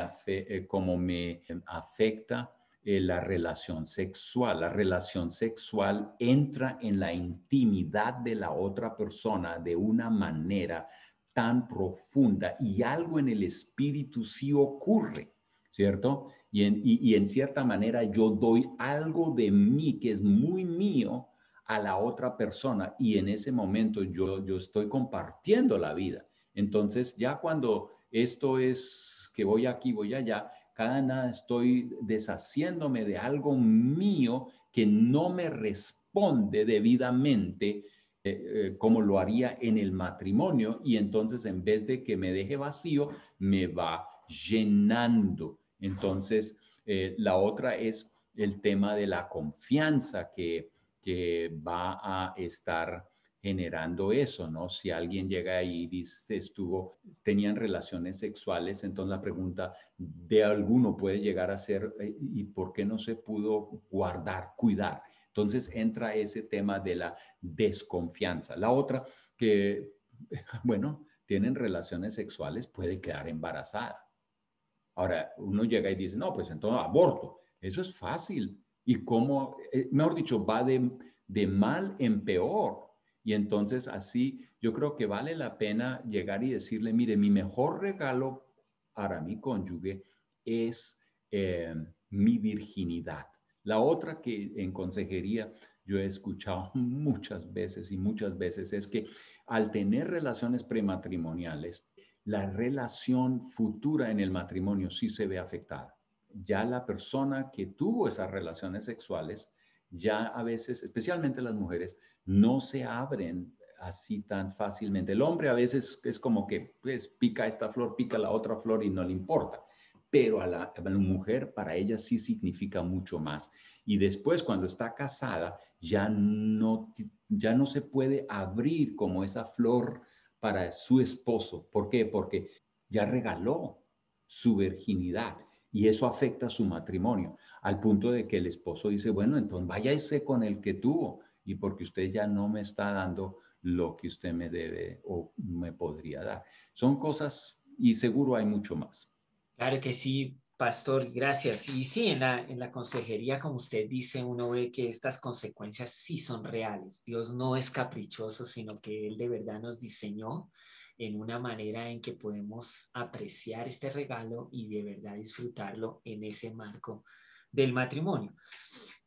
afecta la relación sexual. La relación sexual entra en la intimidad de la otra persona de una manera tan profunda y algo en el espíritu sí ocurre, ¿cierto? Y en cierta manera yo doy algo de mí que es muy mío a la otra persona y en ese momento yo estoy compartiendo la vida. Entonces ya cuando esto es que voy aquí, voy allá, cada nada estoy deshaciéndome de algo mío que no me responde debidamente como lo haría en el matrimonio y entonces en vez de que me deje vacío, me va llenando. Entonces, la otra es el tema de la confianza que va a estar generando eso, ¿no? Si alguien llega ahí y dice, tenían relaciones sexuales, entonces la pregunta de alguno puede llegar a ser, ¿y por qué no se pudo guardar, cuidar? Entonces entra ese tema de la desconfianza. La otra que, bueno, tienen relaciones sexuales, puede quedar embarazada. Ahora, uno llega y dice, no, pues entonces aborto. Eso es fácil. Y cómo, mejor dicho, va de mal en peor. Y entonces así yo creo que vale la pena llegar y decirle, mire, mi mejor regalo para mi cónyuge es mi virginidad. La otra que en consejería yo he escuchado muchas veces es que al tener relaciones prematrimoniales, la relación futura en el matrimonio sí se ve afectada. Ya la persona que tuvo esas relaciones sexuales, ya a veces, especialmente las mujeres, no se abren así tan fácilmente. El hombre a veces es como que pues, pica esta flor, pica la otra flor y no le importa. Pero a la mujer, para ella sí significa mucho más. Y después, cuando está casada, ya no se puede abrir como esa flor para su esposo. ¿Por qué? Porque ya regaló su virginidad y eso afecta su matrimonio, al punto de que el esposo dice, bueno, entonces váyase con el que tuvo y porque usted ya no me está dando lo que usted me debe o me podría dar. Son cosas y seguro hay mucho más. Claro que sí, pastor, gracias. Y sí, en la consejería, como usted dice, uno ve que estas consecuencias sí son reales. Dios no es caprichoso, sino que Él de verdad nos diseñó en una manera en que podemos apreciar este regalo y de verdad disfrutarlo en ese marco del matrimonio.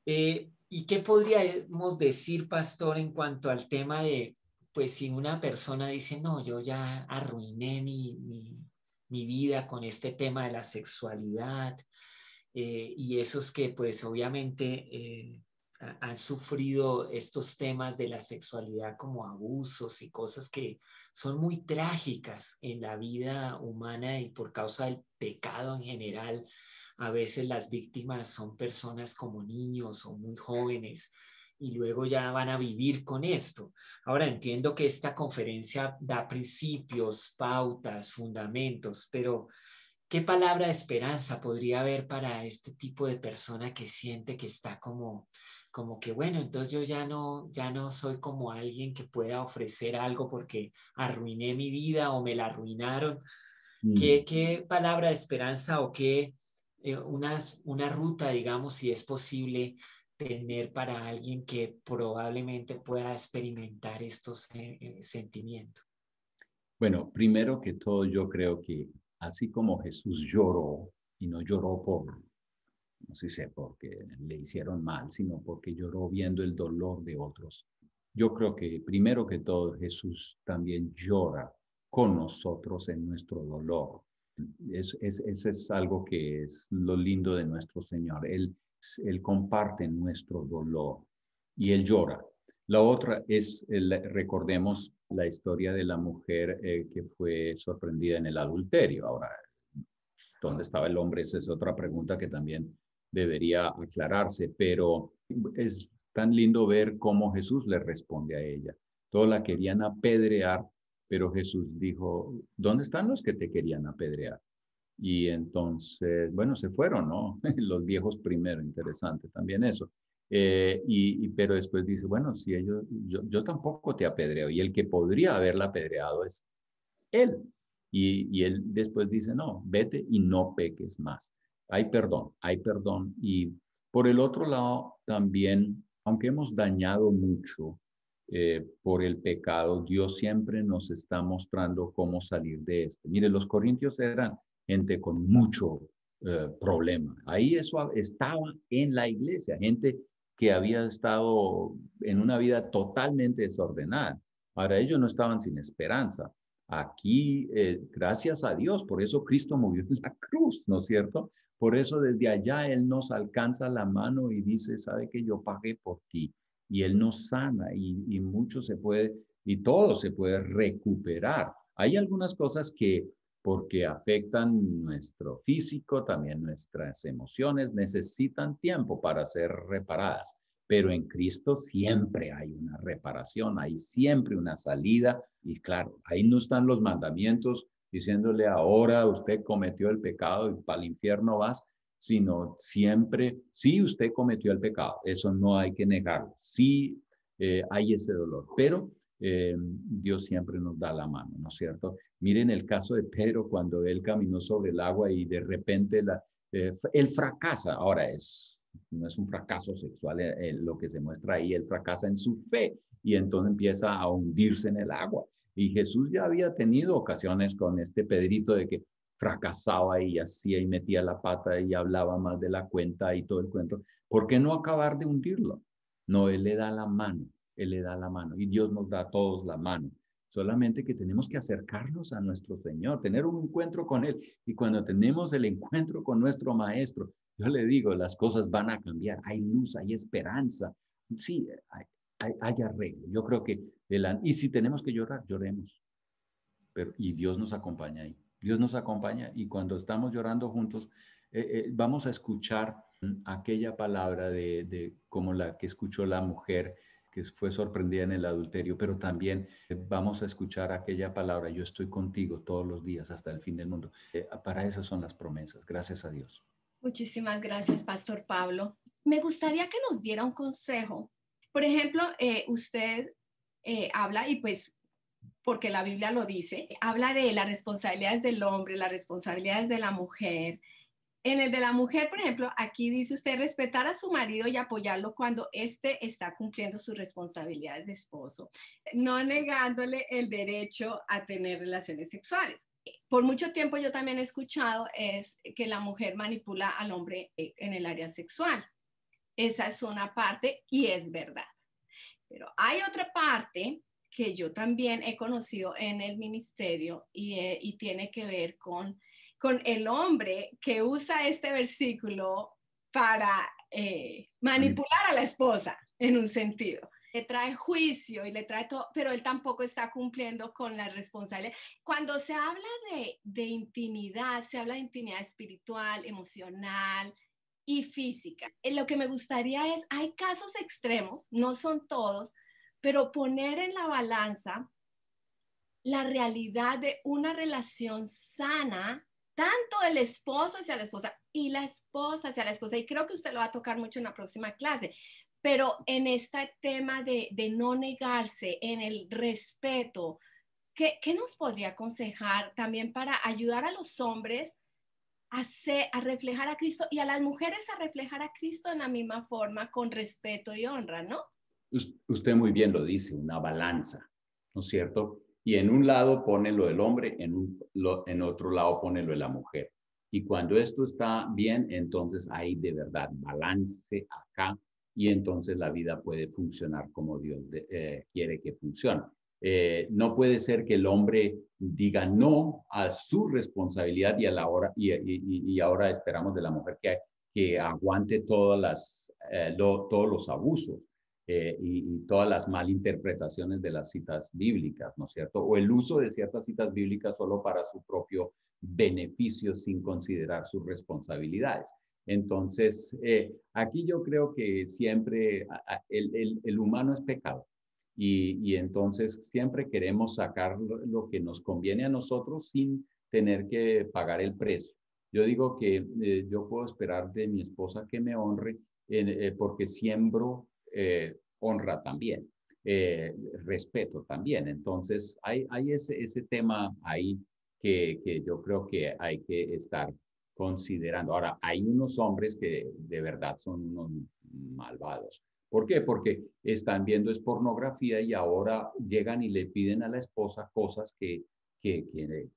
¿Y qué podríamos decir, pastor, en cuanto al tema de, pues si una persona dice, no, yo ya arruiné mi vida con este tema de la sexualidad y esos que pues obviamente han sufrido estos temas de la sexualidad como abusos y cosas que son muy trágicas en la vida humana y por causa del pecado en general. A veces las víctimas son personas como niños o muy jóvenes y luego ya van a vivir con esto. Ahora entiendo que esta conferencia da principios, pautas, fundamentos, pero ¿qué palabra de esperanza podría haber para este tipo de persona que siente que está como que, bueno, entonces yo ya no soy como alguien que pueda ofrecer algo porque arruiné mi vida o me la arruinaron? ¿Qué palabra de esperanza o qué una ruta, digamos, si es posible tener para alguien que probablemente pueda experimentar estos sentimientos? Bueno, primero que todo, yo creo que así como Jesús lloró, y no lloró no sé, porque le hicieron mal, sino porque lloró viendo el dolor de otros. Yo creo que primero que todo Jesús también llora con nosotros en nuestro dolor. Eso es algo que es lo lindo de nuestro Señor. Él comparte nuestro dolor y Él llora. La otra es, recordemos la historia de la mujer que fue sorprendida en el adulterio. Ahora, ¿dónde estaba el hombre? Esa es otra pregunta que también debería aclararse, pero es tan lindo ver cómo Jesús le responde a ella. Todos la querían apedrear, pero Jesús dijo, ¿dónde están los que te querían apedrear? Y entonces, bueno, se fueron, ¿no? Los viejos primero, interesante también eso. Pero después dice, bueno, si yo tampoco te apedreo, y el que podría haberla apedreado es él. Y él después dice, no, vete y no peques más. Hay perdón, hay perdón. Y por el otro lado, también, aunque hemos dañado mucho por el pecado, Dios siempre nos está mostrando cómo salir de este. Mire, los corintios eran gente con mucho problema. Ahí eso estaba en la iglesia, gente que había estado en una vida totalmente desordenada. Ahora ellos no estaban sin esperanza. Aquí, gracias a Dios, por eso Cristo murió en la cruz, ¿no es cierto? Por eso desde allá Él nos alcanza la mano y dice, sabe que yo pagué por ti. Y Él nos sana y mucho se puede, y todo se puede recuperar. Hay algunas cosas que, porque afectan nuestro físico, también nuestras emociones, necesitan tiempo para ser reparadas. Pero en Cristo siempre hay una reparación, hay siempre una salida. Y claro, ahí no están los mandamientos diciéndole ahora usted cometió el pecado y para el infierno vas, sino siempre, sí usted cometió el pecado, eso no hay que negarlo, sí hay ese dolor, pero Dios siempre nos da la mano, ¿no es cierto? Miren el caso de Pedro cuando él caminó sobre el agua y de repente él fracasa, ahora no es un fracaso sexual lo que se muestra ahí, él fracasa en su fe y entonces empieza a hundirse en el agua. Y Jesús ya había tenido ocasiones con este Pedrito de que fracasaba y hacía y metía la pata y hablaba más de la cuenta y todo el cuento. ¿Por qué no acabar de hundirlo? No, Él le da la mano, Él le da la mano y Dios nos da a todos la mano. Solamente que tenemos que acercarnos a nuestro Señor, tener un encuentro con Él. Y cuando tenemos el encuentro con nuestro Maestro, yo le digo, las cosas van a cambiar. Hay luz, hay esperanza. Sí, hay arreglo. Yo creo que, y si tenemos que llorar, lloremos. Pero, y Dios nos acompaña ahí. Dios nos acompaña y cuando estamos llorando juntos, vamos a escuchar aquella palabra como la que escuchó la mujer que fue sorprendida en el adulterio, pero también vamos a escuchar aquella palabra, yo estoy contigo todos los días hasta el fin del mundo. Para esas son las promesas, gracias a Dios. Muchísimas gracias, Pastor Pablo. Me gustaría que nos diera un consejo. Por ejemplo, usted habla y pues porque la Biblia lo dice, habla de las responsabilidades del hombre, las responsabilidades de la mujer. En el de la mujer, por ejemplo, aquí dice usted respetar a su marido y apoyarlo cuando éste está cumpliendo sus responsabilidades de esposo, no negándole el derecho a tener relaciones sexuales. Por mucho tiempo yo también he escuchado es que la mujer manipula al hombre en el área sexual. Esa es una parte y es verdad. Pero hay otra parte que yo también he conocido en el ministerio y tiene que ver con el hombre que usa este versículo para manipular a la esposa en un sentido. Le trae juicio y le trae todo, pero él tampoco está cumpliendo con la responsabilidad. Cuando se habla de intimidad, se habla de intimidad espiritual, emocional y física. Lo que me gustaría es, hay casos extremos, no son todos, pero poner en la balanza la realidad de una relación sana, tanto del esposo hacia la esposa y la esposa hacia la esposa. Y creo que usted lo va a tocar mucho en la próxima clase. Pero en este tema de no negarse, en el respeto, ¿qué nos podría aconsejar también para ayudar a los hombres a reflejar a Cristo y a las mujeres a reflejar a Cristo en la misma forma, con respeto y honra, ¿no? Usted muy bien lo dice, una balanza, ¿no es cierto? Y en un lado pone lo del hombre, en otro lado pone lo de la mujer. Y cuando esto está bien, entonces hay de verdad balance acá y entonces la vida puede funcionar como Dios quiere que funcione. No puede ser que el hombre diga no a su responsabilidad y, a la hora, y ahora esperamos de la mujer que aguante todos los abusos. Y todas las malinterpretaciones de las citas bíblicas, ¿no es cierto? O el uso de ciertas citas bíblicas solo para su propio beneficio sin considerar sus responsabilidades. Entonces, aquí yo creo que siempre el humano es pecado y entonces siempre queremos sacar lo que nos conviene a nosotros sin tener que pagar el precio. Yo digo que yo puedo esperar de mi esposa que me honre porque siembro honra también, respeto también. Entonces, hay ese tema ahí que yo creo que hay que estar considerando. Ahora, hay unos hombres que de verdad son unos malvados. ¿Por qué? Porque están viendo es pornografía y ahora llegan y le piden a la esposa cosas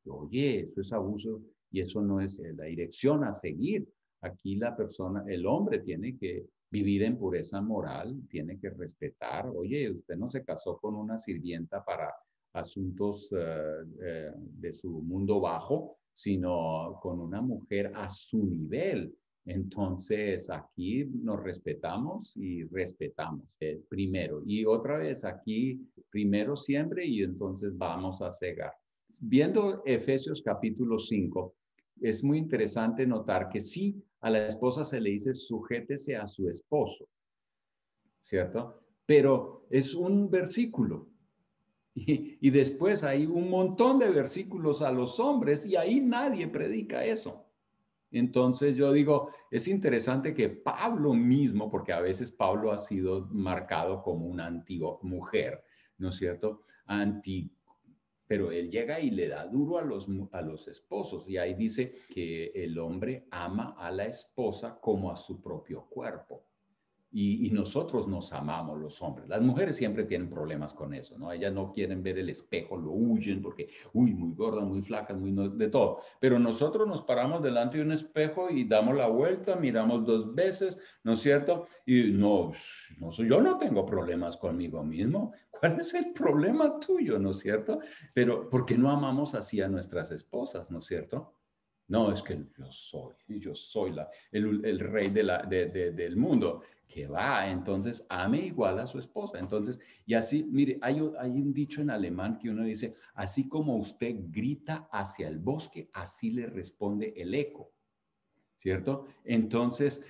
oye, eso es abuso y eso no es la dirección a seguir. Aquí la persona, el hombre tiene que vivir en pureza moral, tiene que respetar. Oye, usted no se casó con una sirvienta para asuntos de su mundo bajo, sino con una mujer a su nivel. Entonces, aquí nos respetamos y respetamos primero. Y otra vez, aquí primero siempre y entonces vamos a cegar. Viendo Efesios capítulo 5, es muy interesante notar que sí, a la esposa se le dice sujétese a su esposo, ¿cierto? Pero es un versículo. Y después hay un montón de versículos a los hombres y ahí nadie predica eso. Entonces yo digo, es interesante que Pablo mismo, porque a veces Pablo ha sido marcado como una antigua mujer, ¿no es cierto? Pero él llega y le da duro a los esposos y ahí dice que el hombre ama a la esposa como a su propio cuerpo. Y nosotros nos amamos los hombres. Las mujeres siempre tienen problemas con eso, ¿no? Ellas no quieren ver el espejo, lo huyen porque, uy, muy gordas, muy flacas, muy de todo. Pero nosotros nos paramos delante de un espejo y damos la vuelta, miramos 2 veces, ¿no es cierto? Y yo no tengo problemas conmigo mismo. ¿Cuál es el problema tuyo, no es cierto? Pero, ¿por qué no amamos así a nuestras esposas, no es cierto? No, es que yo soy el rey del mundo. Que va, entonces ame igual a su esposa. Entonces, y así, mire, hay un dicho en alemán que uno dice, así como usted grita hacia el bosque, así le responde el eco, ¿cierto? Entonces,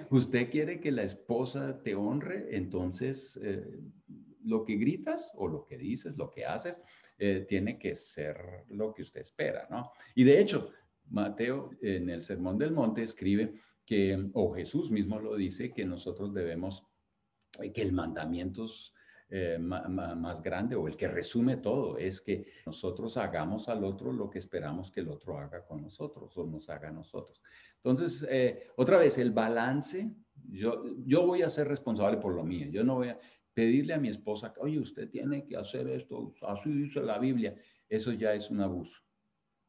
usted quiere que la esposa te honre, entonces lo que gritas o lo que dices, lo que haces, tiene que ser lo que usted espera, ¿no? Y de hecho, Mateo en el Sermón del Monte escribe o Jesús mismo lo dice, que nosotros debemos, que el mandamiento más grande o el que resume todo es que nosotros hagamos al otro lo que esperamos que el otro haga con nosotros o nos haga a nosotros. Entonces, otra vez, el balance, yo voy a ser responsable por lo mío, yo no voy a pedirle a mi esposa, oye, usted tiene que hacer esto, así dice la Biblia, eso ya es un abuso.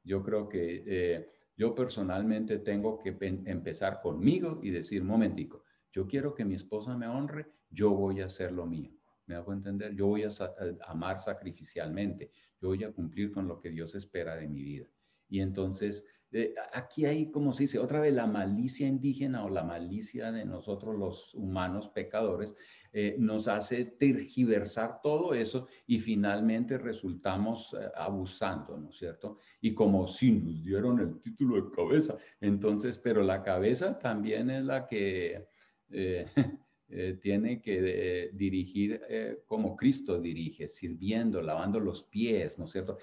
Yo creo que yo personalmente tengo que empezar conmigo y decir, momentico, yo quiero que mi esposa me honre, yo voy a hacer lo mío. ¿Me hago entender? Yo voy a amar sacrificialmente, yo voy a cumplir con lo que Dios espera de mi vida. Y entonces, aquí hay, como se dice, otra vez la malicia indígena o la malicia de nosotros los humanos pecadores, nos hace tergiversar todo eso y finalmente resultamos abusando, ¿no es cierto? Y como si nos dieron el título de cabeza, entonces, pero la cabeza también es la que tiene que dirigir como Cristo dirige, sirviendo, lavando los pies, ¿no es cierto?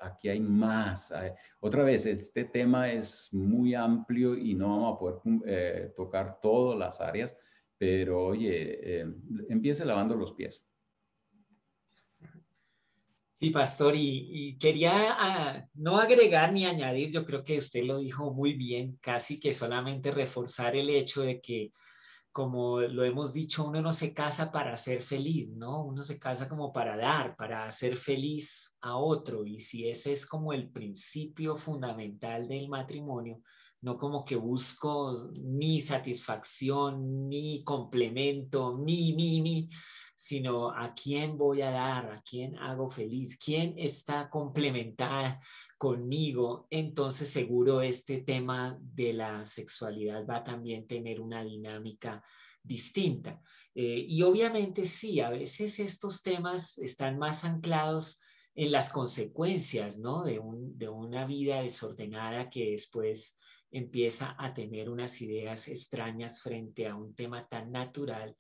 Aquí hay más. Otra vez, este tema es muy amplio y no vamos a poder tocar todas las áreas, pero oye, empiece lavando los pies. Sí, pastor, y quería no agregar ni añadir, yo creo que usted lo dijo muy bien, casi que solamente reforzar el hecho de que, como lo hemos dicho, uno no se casa para ser feliz, ¿no? Uno se casa como para dar, para hacer feliz a otro, y si ese es como el principio fundamental del matrimonio, no como que busco mi satisfacción, mi complemento, mi, sino a quién voy a dar, a quién hago feliz, quién está complementada conmigo, entonces seguro este tema de la sexualidad va a también tener una dinámica distinta. Y obviamente sí, a veces estos temas están más anclados en las consecuencias, ¿no? De una vida desordenada que después empieza a tener unas ideas extrañas frente a un tema tan natural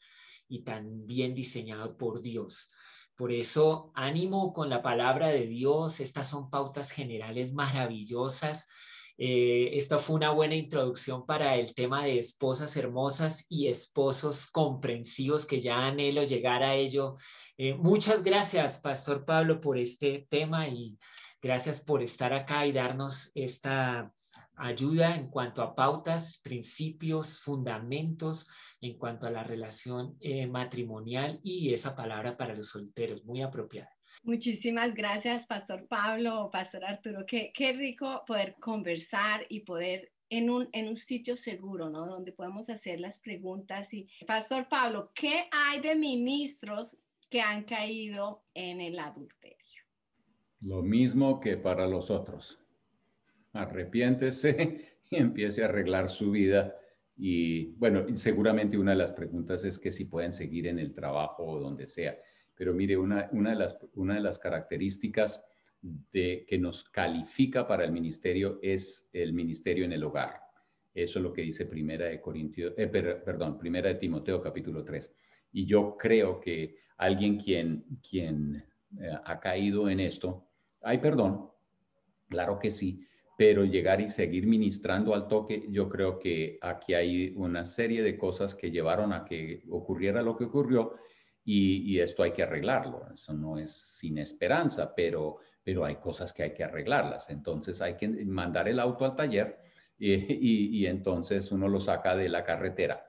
y tan bien diseñado por Dios. Por eso, ánimo con la palabra de Dios. Estas son pautas generales maravillosas. Esta fue una buena introducción para el tema de esposas hermosas y esposos comprensivos, que ya anhelo llegar a ello. Muchas gracias, Pastor Pablo, por este tema y Gracias por estar acá y darnos esta ayuda en cuanto a pautas, principios, fundamentos, en cuanto a la relación matrimonial y esa palabra para los solteros, muy apropiada. Muchísimas gracias, Pastor Pablo, Pastor Arturo. Qué rico poder conversar y poder en un sitio seguro, ¿no? Donde podemos hacer las preguntas. Y, Pastor Pablo, ¿qué hay de ministros que han caído en el adulterio? Lo mismo que para los otros. Arrepiéntese y empiece a arreglar su vida. Y bueno, seguramente una de las preguntas es que si pueden seguir en el trabajo o donde sea. Pero mire, una de las características que nos califica para el ministerio es el ministerio en el hogar. Eso es lo que dice Primera de Timoteo capítulo 3. Y yo creo que alguien quien ha caído en esto, claro que sí, pero llegar y seguir ministrando al toque, yo creo que aquí hay una serie de cosas que llevaron a que ocurriera lo que ocurrió y esto hay que arreglarlo. Eso no es sin esperanza, pero hay cosas que hay que arreglarlas. Entonces hay que mandar el auto al taller y entonces uno lo saca de la carretera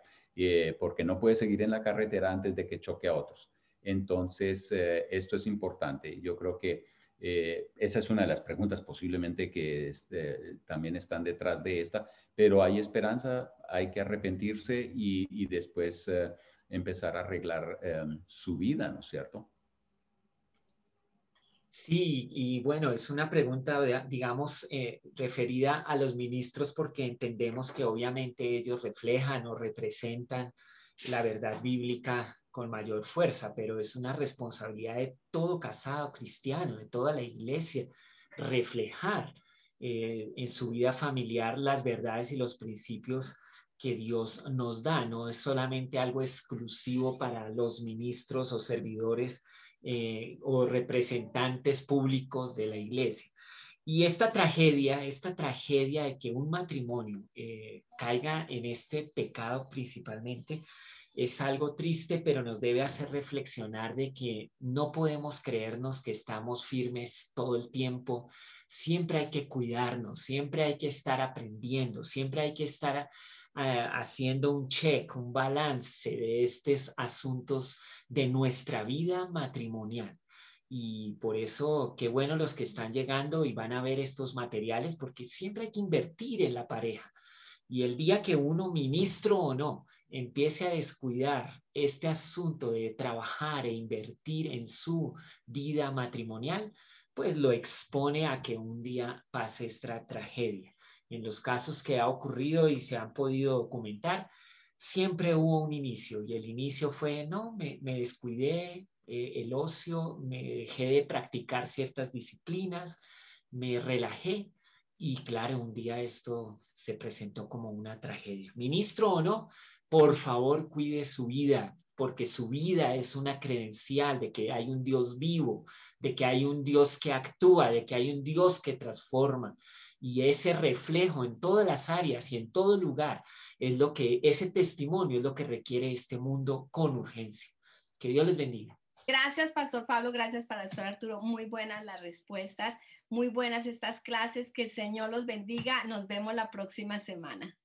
porque no puede seguir en la carretera antes de que choque a otros. Entonces, esto es importante. Yo creo que esa es una de las preguntas posiblemente que también están detrás de esta, pero hay esperanza, hay que arrepentirse y después empezar a arreglar su vida, ¿no es cierto? Sí, y bueno, es una pregunta, digamos, referida a los ministros porque entendemos que obviamente ellos reflejan o representan la verdad bíblica con mayor fuerza, pero es una responsabilidad de todo casado cristiano, de toda la iglesia, reflejar en su vida familiar las verdades y los principios que Dios nos da. No es solamente algo exclusivo para los ministros o servidores o representantes públicos de la iglesia. Y esta tragedia de que un matrimonio caiga en este pecado principalmente, es algo triste, pero nos debe hacer reflexionar de que no podemos creernos que estamos firmes todo el tiempo. Siempre hay que cuidarnos, siempre hay que estar aprendiendo, siempre hay que estar haciendo un check, un balance de estos asuntos de nuestra vida matrimonial. Y por eso, qué bueno los que están llegando y van a ver estos materiales, porque siempre hay que invertir en la pareja. Y el día que uno, ministro o no, empiece a descuidar este asunto de trabajar e invertir en su vida matrimonial, pues lo expone a que un día pase esta tragedia. En los casos que ha ocurrido y se han podido documentar, siempre hubo un inicio y el inicio fue, no, me descuidé, el ocio, me dejé de practicar ciertas disciplinas, me relajé y claro, un día esto se presentó como una tragedia. Ministro o no, por favor cuide su vida, porque su vida es una credencial de que hay un Dios vivo, de que hay un Dios que actúa, de que hay un Dios que transforma. Y ese reflejo en todas las áreas y en todo lugar es lo que, ese testimonio es lo que requiere este mundo con urgencia. Que Dios les bendiga. Gracias, Pastor Pablo. Gracias, Pastor Arturo. Muy buenas las respuestas. Muy buenas estas clases. Que el Señor los bendiga. Nos vemos la próxima semana.